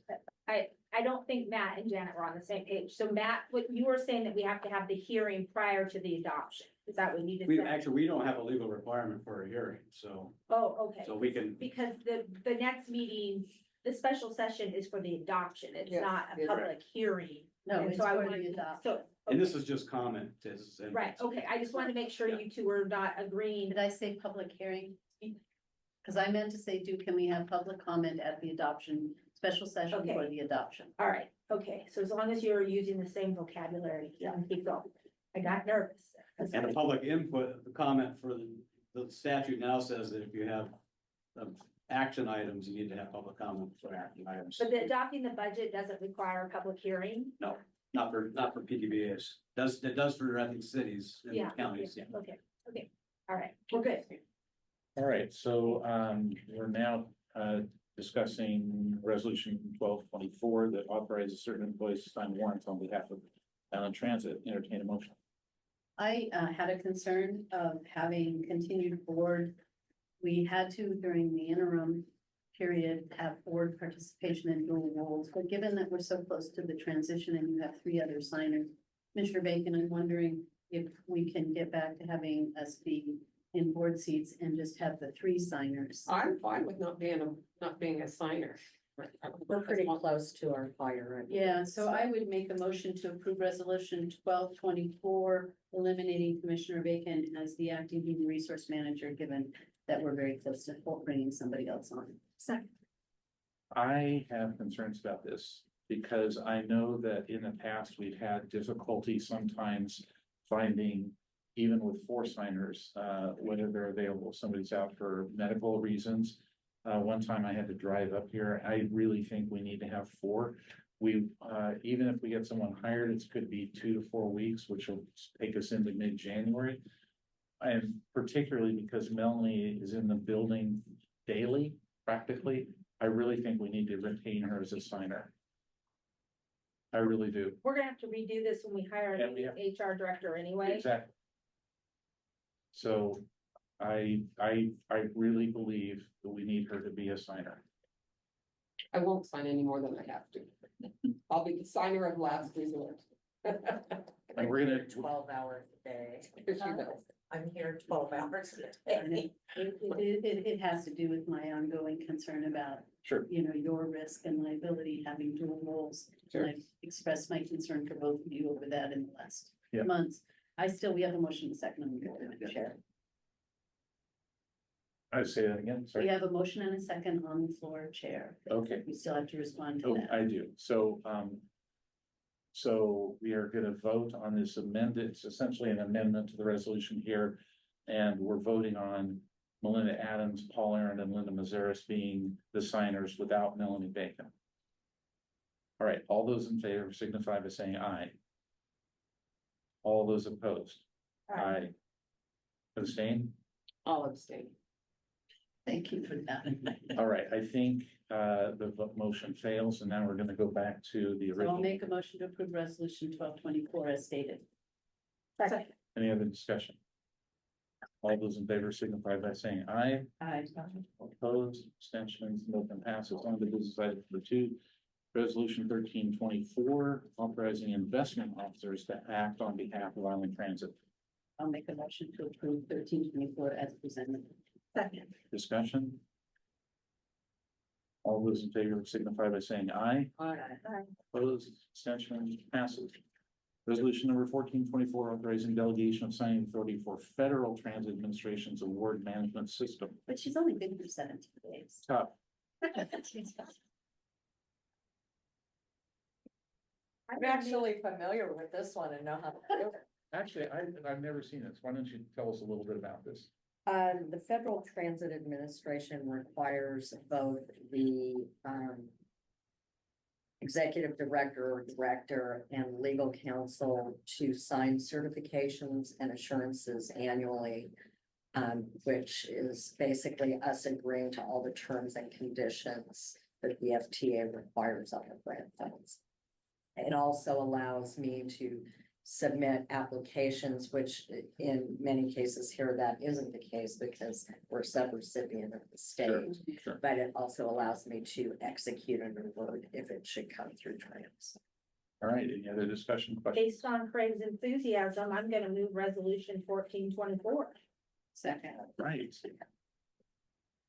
I don't think Matt and Janet were on the same page. So Matt, what you were saying that we have to have the hearing prior to the adoption. Is that what you just said? We don't have a legal requirement for a hearing, so, Oh, okay. so we can, Because the next meeting, the special session is for the adoption. It's Yes, not a yes. public hearing. No, And it's so I for wanted the to- adoption. So, And this is just comment, Right, okay, I just wanted to make sure you two were not agreeing. Did I say public hearing? Cause I meant to say, can we have public comment at the adoption, special session Okay. for the adoption? All right, okay, so as long as you're using the same vocabulary, yeah, keep going. I got nervous. and the public input, the comment for the statute now says that if you have action items, you need to have public comment for action items. But the adopting the budget doesn't require a public hearing? No, not for PTBAs. It does for, I think, cities and Yeah. counties, yeah. Okay, all right, we're good. All right, so, we're now, discussing resolution 1224 that authorizes certain employees to sign warrants on behalf of Allen Transit. Entertain a motion. I had a concern of having continued board. We had to, during the interim period, have board participation in dual roles, but given that we're so close to the transition and you have 3 other signers, Commissioner Bacon, I'm wondering if we can get back to having us be in board seats and just have the 3 signers. I'm fine with not being a signer. We're pretty close to our fire. Yeah, so I would make a motion to approve resolution 1224, eliminating Commissioner Bacon as the acting human resource manager, given that we're very close to bringing somebody else on. Second. I have concerns about this because I know that in the past, we've had difficulty sometimes finding, even with 4 signers, whether they're available, somebody's out for medical reasons. One time I had to drive up here. I really think we need to have 4. We, even if we get someone hired, it could be 2 to 4 weeks, which will take us into mid-January. And particularly because Melanie is in the building daily, practically, I really think we need to retain her as a signer. I really do. We're gonna have to redo this when we hire And we have- an HR director anyway. Exactly. So I really believe that we need her to be a signer. I won't sign any more than I have to. I'll be the signer of last resort. And we're gonna, 12 hours a day. Because she knows. I'm here 12 hours a day. It has to do with my ongoing concern about, sure, your risk and liability having dual roles. Sure. I've expressed my concern for both of you over that in the last Yeah. months. We have a motion in a second. I'm going to chair. I say that again, We sorry. have a motion and a second on the floor, Chair. Okay. We still have to respond to Oh, that. I do. So, so we are gonna vote on this amended, it's essentially an amendment to the resolution here. And we're voting on Melinda Adams, Paul Aaron, and Linda Mazaris being the signers without Melanie Bacon. All right, all those in favor signify by saying aye. All those opposed? Aye. Abstain? I'll abstain. Thank you for that. All right, I think the motion fails, and now we're gonna go back to the So I'll original. make a motion to approve resolution 1224 as stated. Second. Any other discussion? All those in favor signify by saying aye. Aye. Opposed, abstentions, motion passes. On to business item number 2. Resolution 1324, authorizing investment officers to act on behalf of Island Transit. I'll make a motion to approve 1324 as presented. Second. Discussion? All those in favor signify by saying aye. Opposed, abstentions, passes. Resolution number 1424, authorizing delegation of signing authority for Federal Transit Administration's award management system. But she's only been here 17 days. Tough. I'm actually familiar with this one and know how to do it. Actually, I've never seen this. Why don't you tell us a little bit about this? The Federal Transit Administration requires both the executive director or director and legal counsel to sign certifications and assurances annually, which is basically us agreeing to all the terms and conditions that the FTA requires on the grant funds. It also allows me to submit applications, which in many cases here, that isn't the case because we're sub-recipient of the state. Sure. But it also allows me to execute an award if it should come through trans. All right, any other discussion questions? Based on Craig's enthusiasm, I'm gonna move resolution 1424. Second. Right.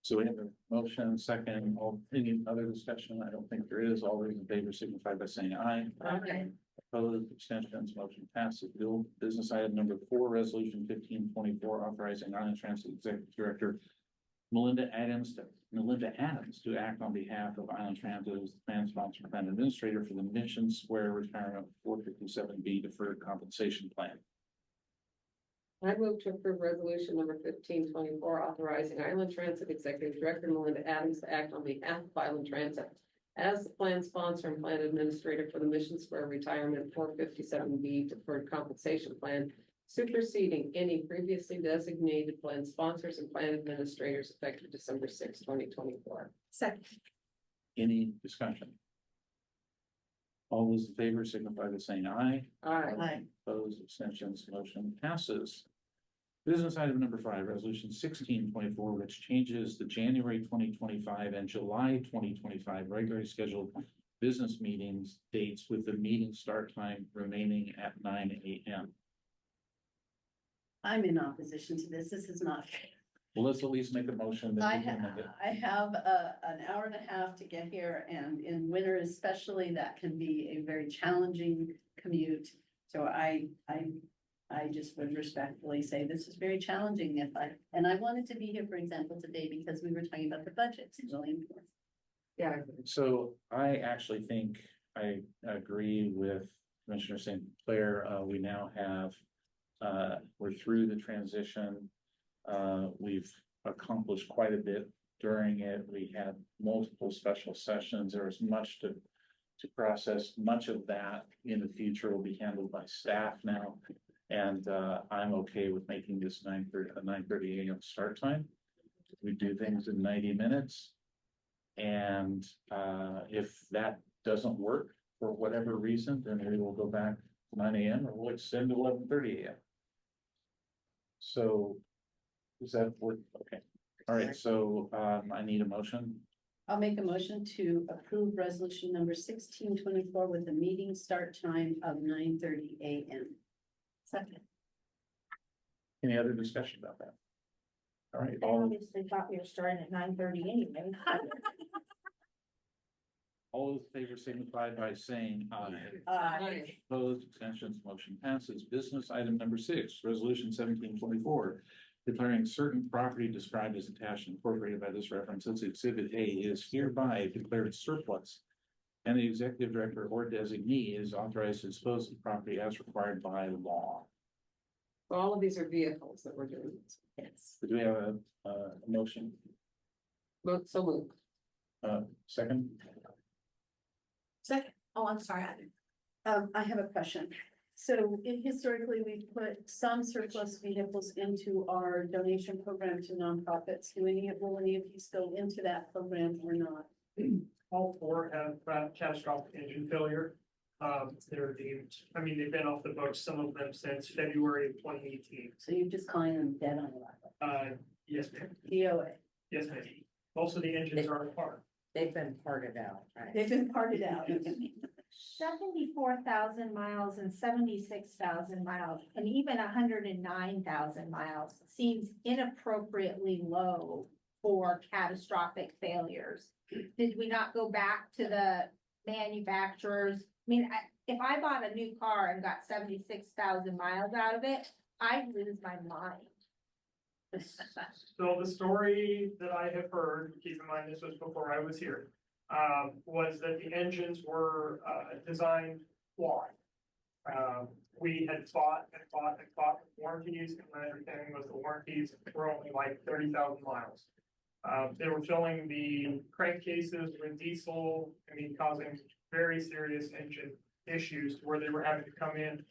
So we have a motion, second, any other discussion? I don't think there is. All those in favor signify by saying aye. Okay. Opposed, abstentions, motion passes. Bill, business item number 4, resolution 1524, authorizing Island Transit Executive Director Melinda Adams to act on behalf of Island Transit as the plan sponsor and plan administrator for the Mission Square Retirement 457B Deferred Compensation Plan. I move to approve resolution number 1524, authorizing Island Transit Executive Director Melinda Adams to act on behalf of Island Transit as the plan sponsor and plan administrator for the Mission Square Retirement 457B Deferred Compensation Plan, superseding any previously designated plan sponsors and plan administrators effective December 6, 2024. Second. Any discussion? All those in favor signify by saying aye. Aye. Opposed, abstentions, motion passes. Business item number 5, resolution 1624, which changes the January 2025 and July 2025 regularly scheduled business meetings dates with the meeting start time remaining at 9 a.m. I'm in opposition to this. This is not fair. Well, let's at least make a motion that we can amend it. I have an hour and a half to get here, and in winter especially, that can be a very challenging commute. So I just would respectfully say this is very challenging and I wanted to be here, for example, today because we were talking about the budget. It's really important. Yeah. So I actually think I agree with Commissioner St. Clair. We now have, we're through the transition. We've accomplished quite a bit during it. We had multiple special sessions. There was much to process. Much of that in the future will be handled by staff now. And I'm okay with making this 9:30 a.m. start time. We do things in 90 minutes. And if that doesn't work for whatever reason, then we will go back to 9 a.m. or we'll extend to 11:30 a.m. So does that work? Okay. All right. So I need a motion. I'll make a motion to approve resolution number 1624 with a meeting start time of 9:30 a.m. Second. Any other discussion about that? All right. I obviously thought we were starting at 9:30 anyway. All those in favor signify by saying aye. Aye. Opposed, abstentions, motion passes. Business item number 6, resolution 1724, declaring certain property described as attached and incorporated by this reference as Exhibit A is hereby declared surplus, and the executive director or designee is authorized to dispose of the property as required by law. So all of these are vehicles that we're doing. Yes. Do we have a motion? So moved. Second? Second. Oh, I'm sorry. I have a question. So historically, we've put some surplus vehicles into our donation program to nonprofits. Will any of these go into that program or not? All 4 have catastrophic engine failure. They're deemed, they've been off the books, some of them since February of 2018. So you're just calling them dead on arrival? Yes, ma'am. DOA. Yes, ma'am. Most of the engines are apart. They've been parted out, right? They've been parted out. 74,000 miles and 76,000 miles and even 109,000 miles seems inappropriately low for catastrophic failures. Did we not go back to the manufacturers? If I bought a new car and got 76,000 miles out of it, I'd lose my mind. So the story that I have heard, keep in mind this was before I was here, was that the engines were designed flawed. We had fought with warranties, and my understanding was the warranties were only like 30,000 miles. They were filling the crankcases with diesel, causing very serious engine issues where they were having to come in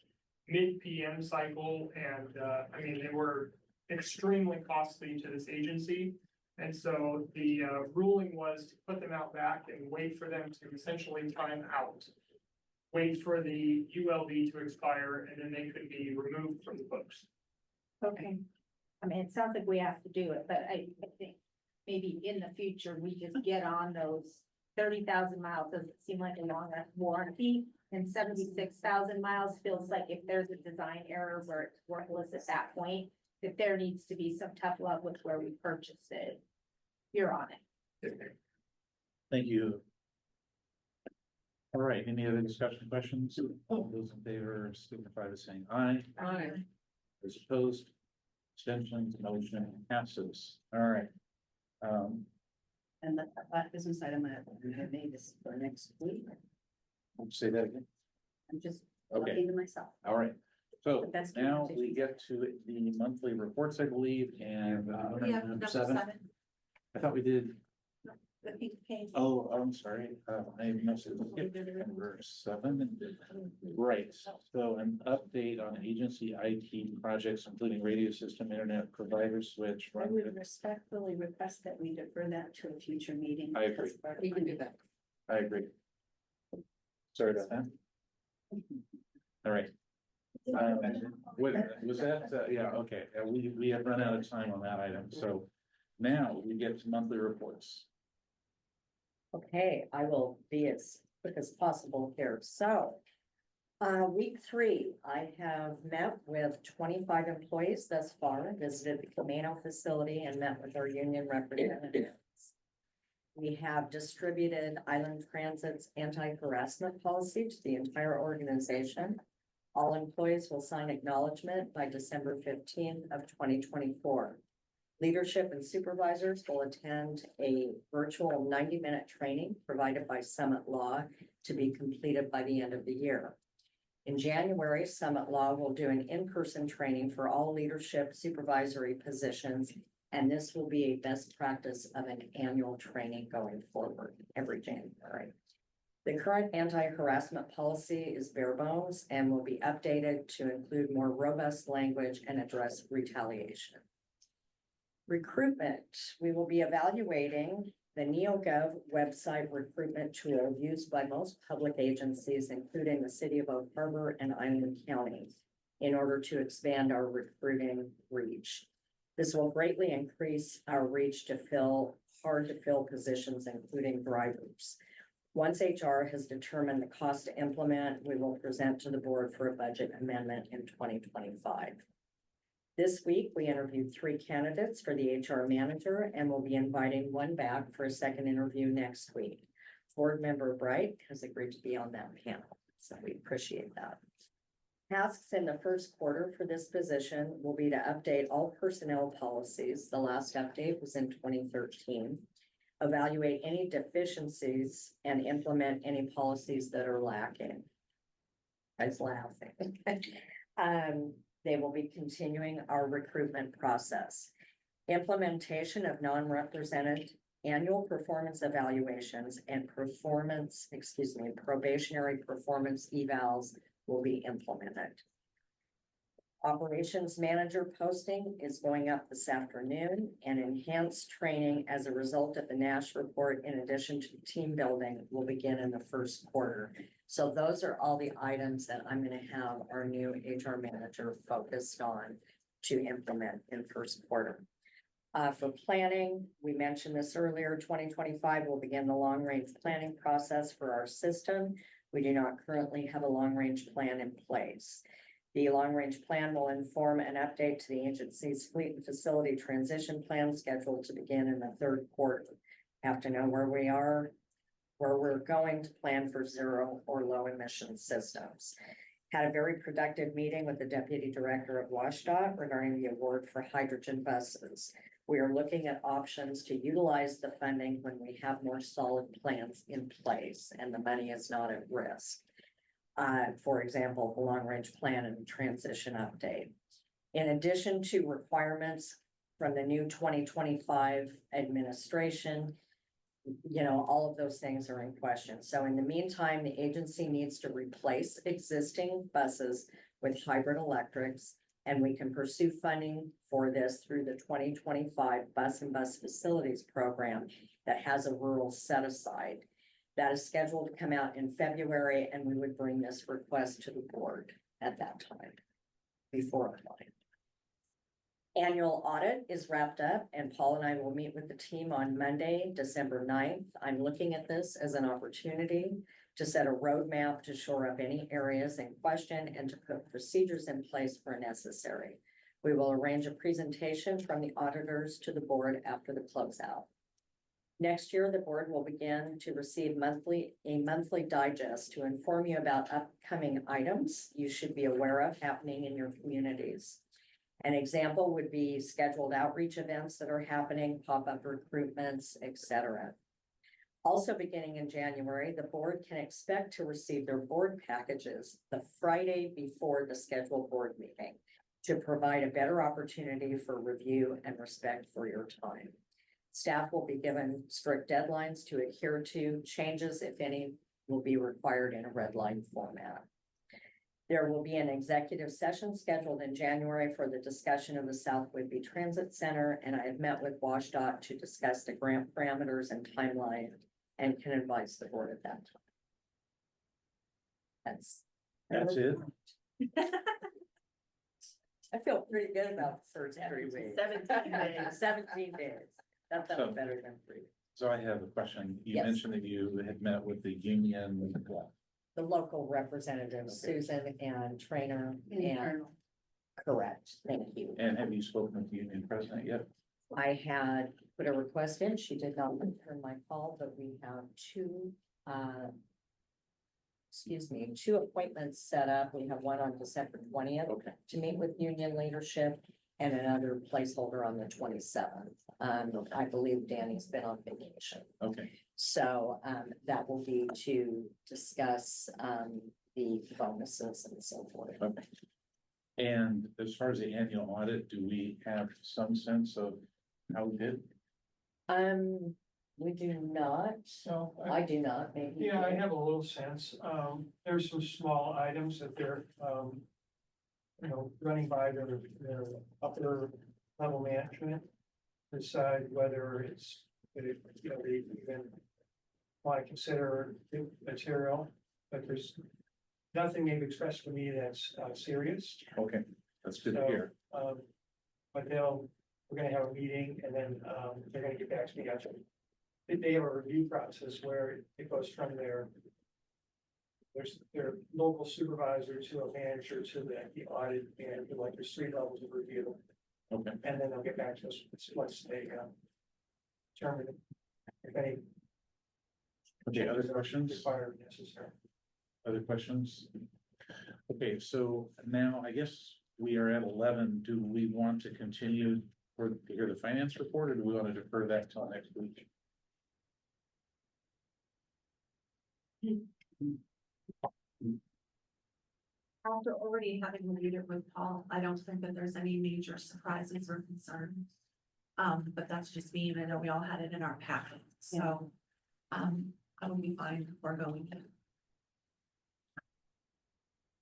mid-PM cycle, and they were extremely costly to this agency. And so the ruling was to put them out back and wait for them to essentially time out. Wait for the ULB to expire, and then they could be removed from the books. Okay. It sounds like we have to do it, but I think maybe in the future, we just get on those 30,000 miles. Doesn't seem like a long warranty, and 76,000 miles feels like if there's a design error where it's worthless at that point, that there needs to be some tough love with where we purchased it. You're on it. Thank you. All right, any other discussion questions? All those in favor signify by saying aye. Aye. Those opposed, abstentions, motion passes. All right. And that business item I made is for next week. Say that again. I'm just Okay. talking to myself. All right. So But that's now conversation. we get to the monthly reports, I believe, and Yeah, number seven. I thought we did. The pink page. Oh, I'm sorry. I must have skipped number 7. Right. So an update on agency IT projects, including radio system, internet provider switch. I would respectfully request that we defer that to a future meeting. I agree. We can do that. I agree. Sorry about that. All right. Was that, yeah, okay, we have run out of time on that item, so now we get to monthly reports. Okay, I will be as quick as possible here. So, week 3, I have met with 25 employees thus far, visited the Camino facility and met with our union representatives. We have distributed Island Transit's anti-harassment policy to the entire organization. All employees will sign acknowledgement by December 15th of 2024. Leadership and supervisors will attend a virtual 90-minute training provided by Summit Law to be completed by the end of the year. In January, Summit Law will do an in-person training for all leadership supervisory positions, and this will be a best practice of an annual training going forward every January. The current anti-harassment policy is bare bones and will be updated to include more robust language and address retaliation. Recruitment, we will be evaluating the NeoGov website recruitment tool used by most public agencies, including the city of Oak Harbor and Island County, in order to expand our recruiting reach. This will greatly increase our reach to fill hard to fill positions, including drivers. Once HR has determined the cost to implement, we will present to the board for a budget amendment in 2025. This week, we interviewed 3 candidates for the HR manager and will be inviting one back for a second interview next week. Board member Bright has agreed to be on that panel, so we appreciate that. Tasks in the first quarter for this position will be to update all personnel policies. The last update was in 2013. Evaluate any deficiencies and implement any policies that are lacking. I was laughing. They will be continuing our recruitment process. Implementation of non-represented annual performance evaluations and probationary performance evals will be implemented. Operations manager posting is going up this afternoon, and enhanced training as a result of the NASH report, in addition to team building, will begin in the first quarter. So those are all the items that I'm going to have our new HR manager focused on to implement in first quarter. For planning, we mentioned this earlier, 2025 will begin the long-range planning process for our system. We do not currently have a long-range plan in place. The long-range plan will inform an update to the agency's fleet and facility transition plan scheduled to begin in the third quarter. Have to know where we are, where we're going to plan for zero or low emission systems. Had a very productive meeting with the deputy director of WashDOT regarding the award for hydrogen buses. We are looking at options to utilize the funding when we have more solid plans in place and the money is not at risk. For example, the long-range plan and transition update. In addition to requirements from the new 2025 administration, all of those things are in question. So in the meantime, the agency needs to replace existing buses with hybrid electrics, and we can pursue funding for this through the 2025 Bus and Bus Facilities Program that has a rural set aside. That is scheduled to come out in February, and we would bring this request to the board at that time before applying. Annual audit is wrapped up, and Paul and I will meet with the team on Monday, December 9th. I'm looking at this as an opportunity to set a roadmap to shore up any areas in question and to put procedures in place where necessary. We will arrange a presentation from the auditors to the board after the closeout. Next year, the board will begin to receive a monthly digest to inform you about upcoming items you should be aware of happening in your communities. An example would be scheduled outreach events that are happening, pop-up recruitments, etc. Also beginning in January, the board can expect to receive their board packages the Friday before the scheduled board meeting to provide a better opportunity for review and respect for your time. Staff will be given strict deadlines to adhere to. Changes, if any, will be required in a red line format. There will be an executive session scheduled in January for the discussion of the South Whidbey Transit Center, and I have met with WashDOT to discuss the grant parameters and timeline and can advise the board at that time. That's it. I feel pretty good about the first 3 weeks. 17 days. 17 days. That's better than 3. So I have a question. You Yes. mentioned that you had met with the union. The local representatives, Susan and Trainer, and Internal. correct, thank you. And have you spoken with the union president yet? I had put a request in, she did not return my call, but we have two appointments set up. We have one on December 20th Okay. to meet with union leadership and another placeholder on the 27th. I believe Danny's been on vacation. Okay, So that will be to discuss the bonuses and so forth. okay. And as far as the annual audit, do we have some sense of how we did? We do not, So, I do not, maybe. yeah, I have a little sense. There's some small items that they're, running by their upper level management. Decide whether it's, they even want to consider new material, but there's nothing they've expressed to me that's serious. Okay, that's good to So, hear. But we're gonna have a meeting and then, they're gonna get back to me after. They have a review process where it goes from their local supervisor to a manager to the audit manager, like there's 3 levels of review. Okay, And then they'll get back to us once they, determine if any. okay, other questions? Required necessary. Other questions? Okay, so now I guess we are at 11. Do we want to continue to hear the finance report, or do we want to defer that till next week? After already having reviewed it with Paul, I don't think that there's any major surprises or concerns. But that's just me, and I know we all had it in our packet, so, I will be fine foregoing it.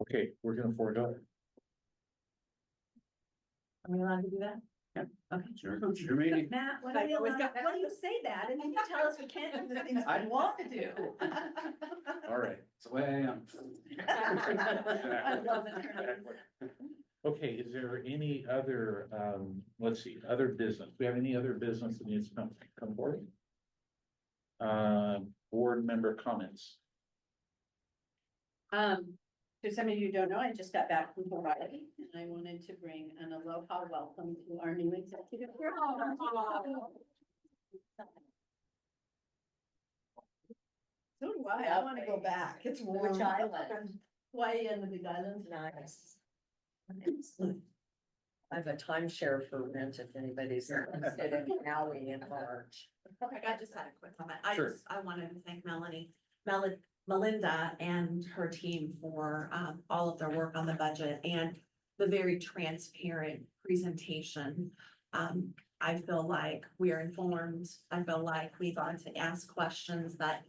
Okay, we're gonna forego it. Are we allowed to do that? Yeah. Okay. Sure, sure, maybe. Matt, what do you say that, and then you tell us we can't do the things I want to do? All right. It's the way I am. I love it. Okay, is there any other, let's see, other business? Do we have any other business that needs to come forward? Board member comments. For some of you who don't know, I just got back from Hawaii and I wanted to bring an aloha welcome to our new executive. So do I want to go back. It's warm. Which island? Hawaii and the Big Island. Nice. I have a timeshare for rent if anybody's interested in Maui in March. Okay, I just had a quick comment. Sure. I wanted to thank Melinda and her team for all of their work on the budget and the very transparent presentation. I feel like we are informed. I feel like we got to ask questions that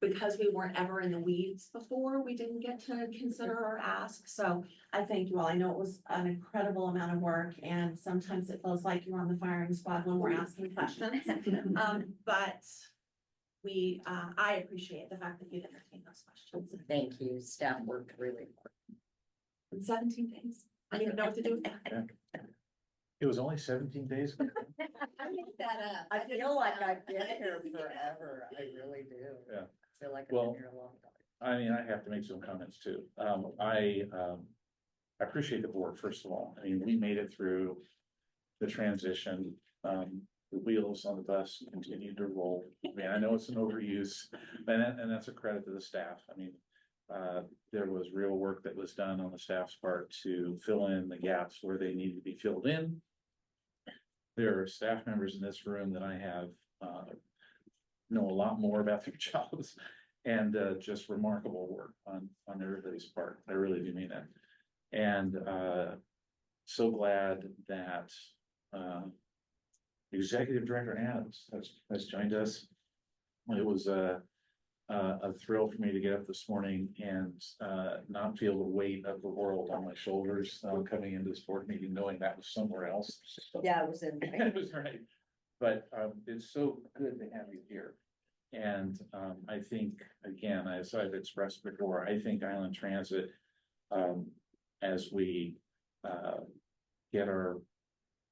because we weren't ever in the weeds before, we didn't get to consider or ask. So I thank you all. I know it was an incredible amount of work and sometimes it feels like you're on the firing squad when we're asking questions. But I appreciate the fact that you entertained those questions. Thank you, staff worked really hard. In 17 days, I didn't even know what to do with that. It was only 17 days. I made that up. I feel like I've been here forever, I really do. Yeah. I feel like I've Well, been here a long time. I mean, I have to make some comments too. I appreciate the board, first of all. I mean, we made it through the transition. the wheels on the bus continue to roll. I mean, I know it's an overuse, and that's a credit to the staff. I mean, there was real work that was done on the staff's part to fill in the gaps where they need to be filled in. There are staff members in this room that I have, know a lot more about their jobs and, just remarkable work on everybody's part. I really do mean that. And, so glad that, Executive Director Adams has joined us. It was a thrill for me to get up this morning and not feel the weight of the world on my shoulders coming into this board meeting, knowing that was somewhere else. Yeah, it was in. It was right. But it's so good to have you here. And I think, again, as I've expressed before, I think Island Transit, as we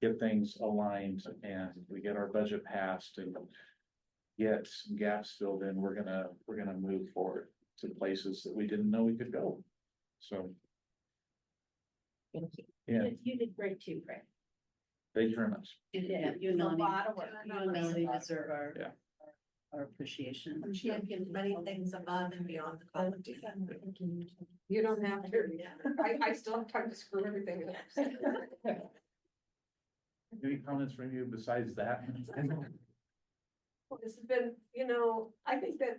get things aligned and we get our budget passed and get some gaps filled in, we're gonna move forward to places that we didn't know we could go. So, Thank you. yeah, You did great too, Craig. thank you very much. Yeah, you It's a know, lot of work. you know, they deserve our, Yeah. our appreciation. Championed many things above and beyond the quality. You don't have to, I still have time to screw everything up. Any comments from you besides that? Well, this has been, I think that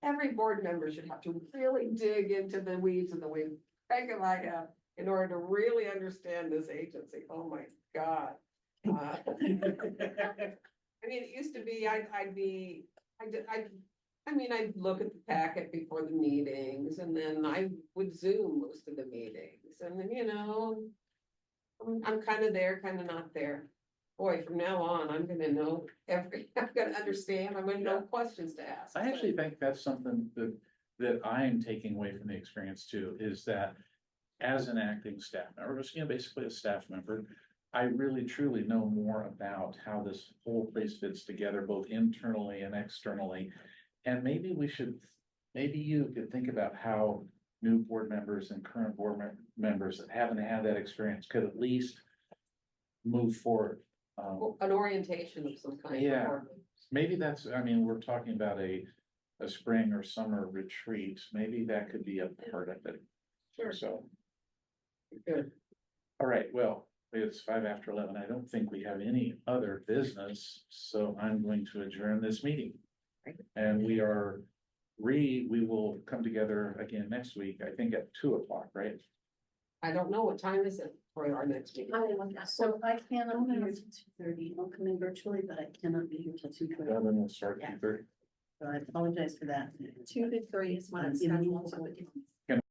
every board member should have to really dig into the weeds of the way Craig and I have in order to really understand this agency. Oh my God. I mean, it used to be, I'd look at the packet before the meetings and then I would Zoom most of the meetings and then, I'm kind of there, kind of not there. Boy, from now on, I'm gonna know I'm gonna understand, I'm gonna know questions to ask. I actually think that's something that I'm taking away from the experience too, is that as an acting staff member, basically a staff member, I really truly know more about how this whole place fits together, both internally and externally. And maybe you could think about how new board members and current board members that haven't had that experience could at least move forward. An orientation of some kind. Yeah. Maybe that's, we're talking about a spring or summer retreat. Maybe that could be a part of it. Sure. So, Good. all right, well, it's 11:05. I don't think we have any other business, so I'm going to adjourn this meeting. And we will come together again next week, I think at 2:00, right? I don't know, what time is it for our next meeting? So I cannot be here till 2:30. I'll come in virtually, but I cannot be here till 2:30. Well, then we'll start at 2:30. So I apologize for that. 2 to 3 is when it's Yeah. scheduled.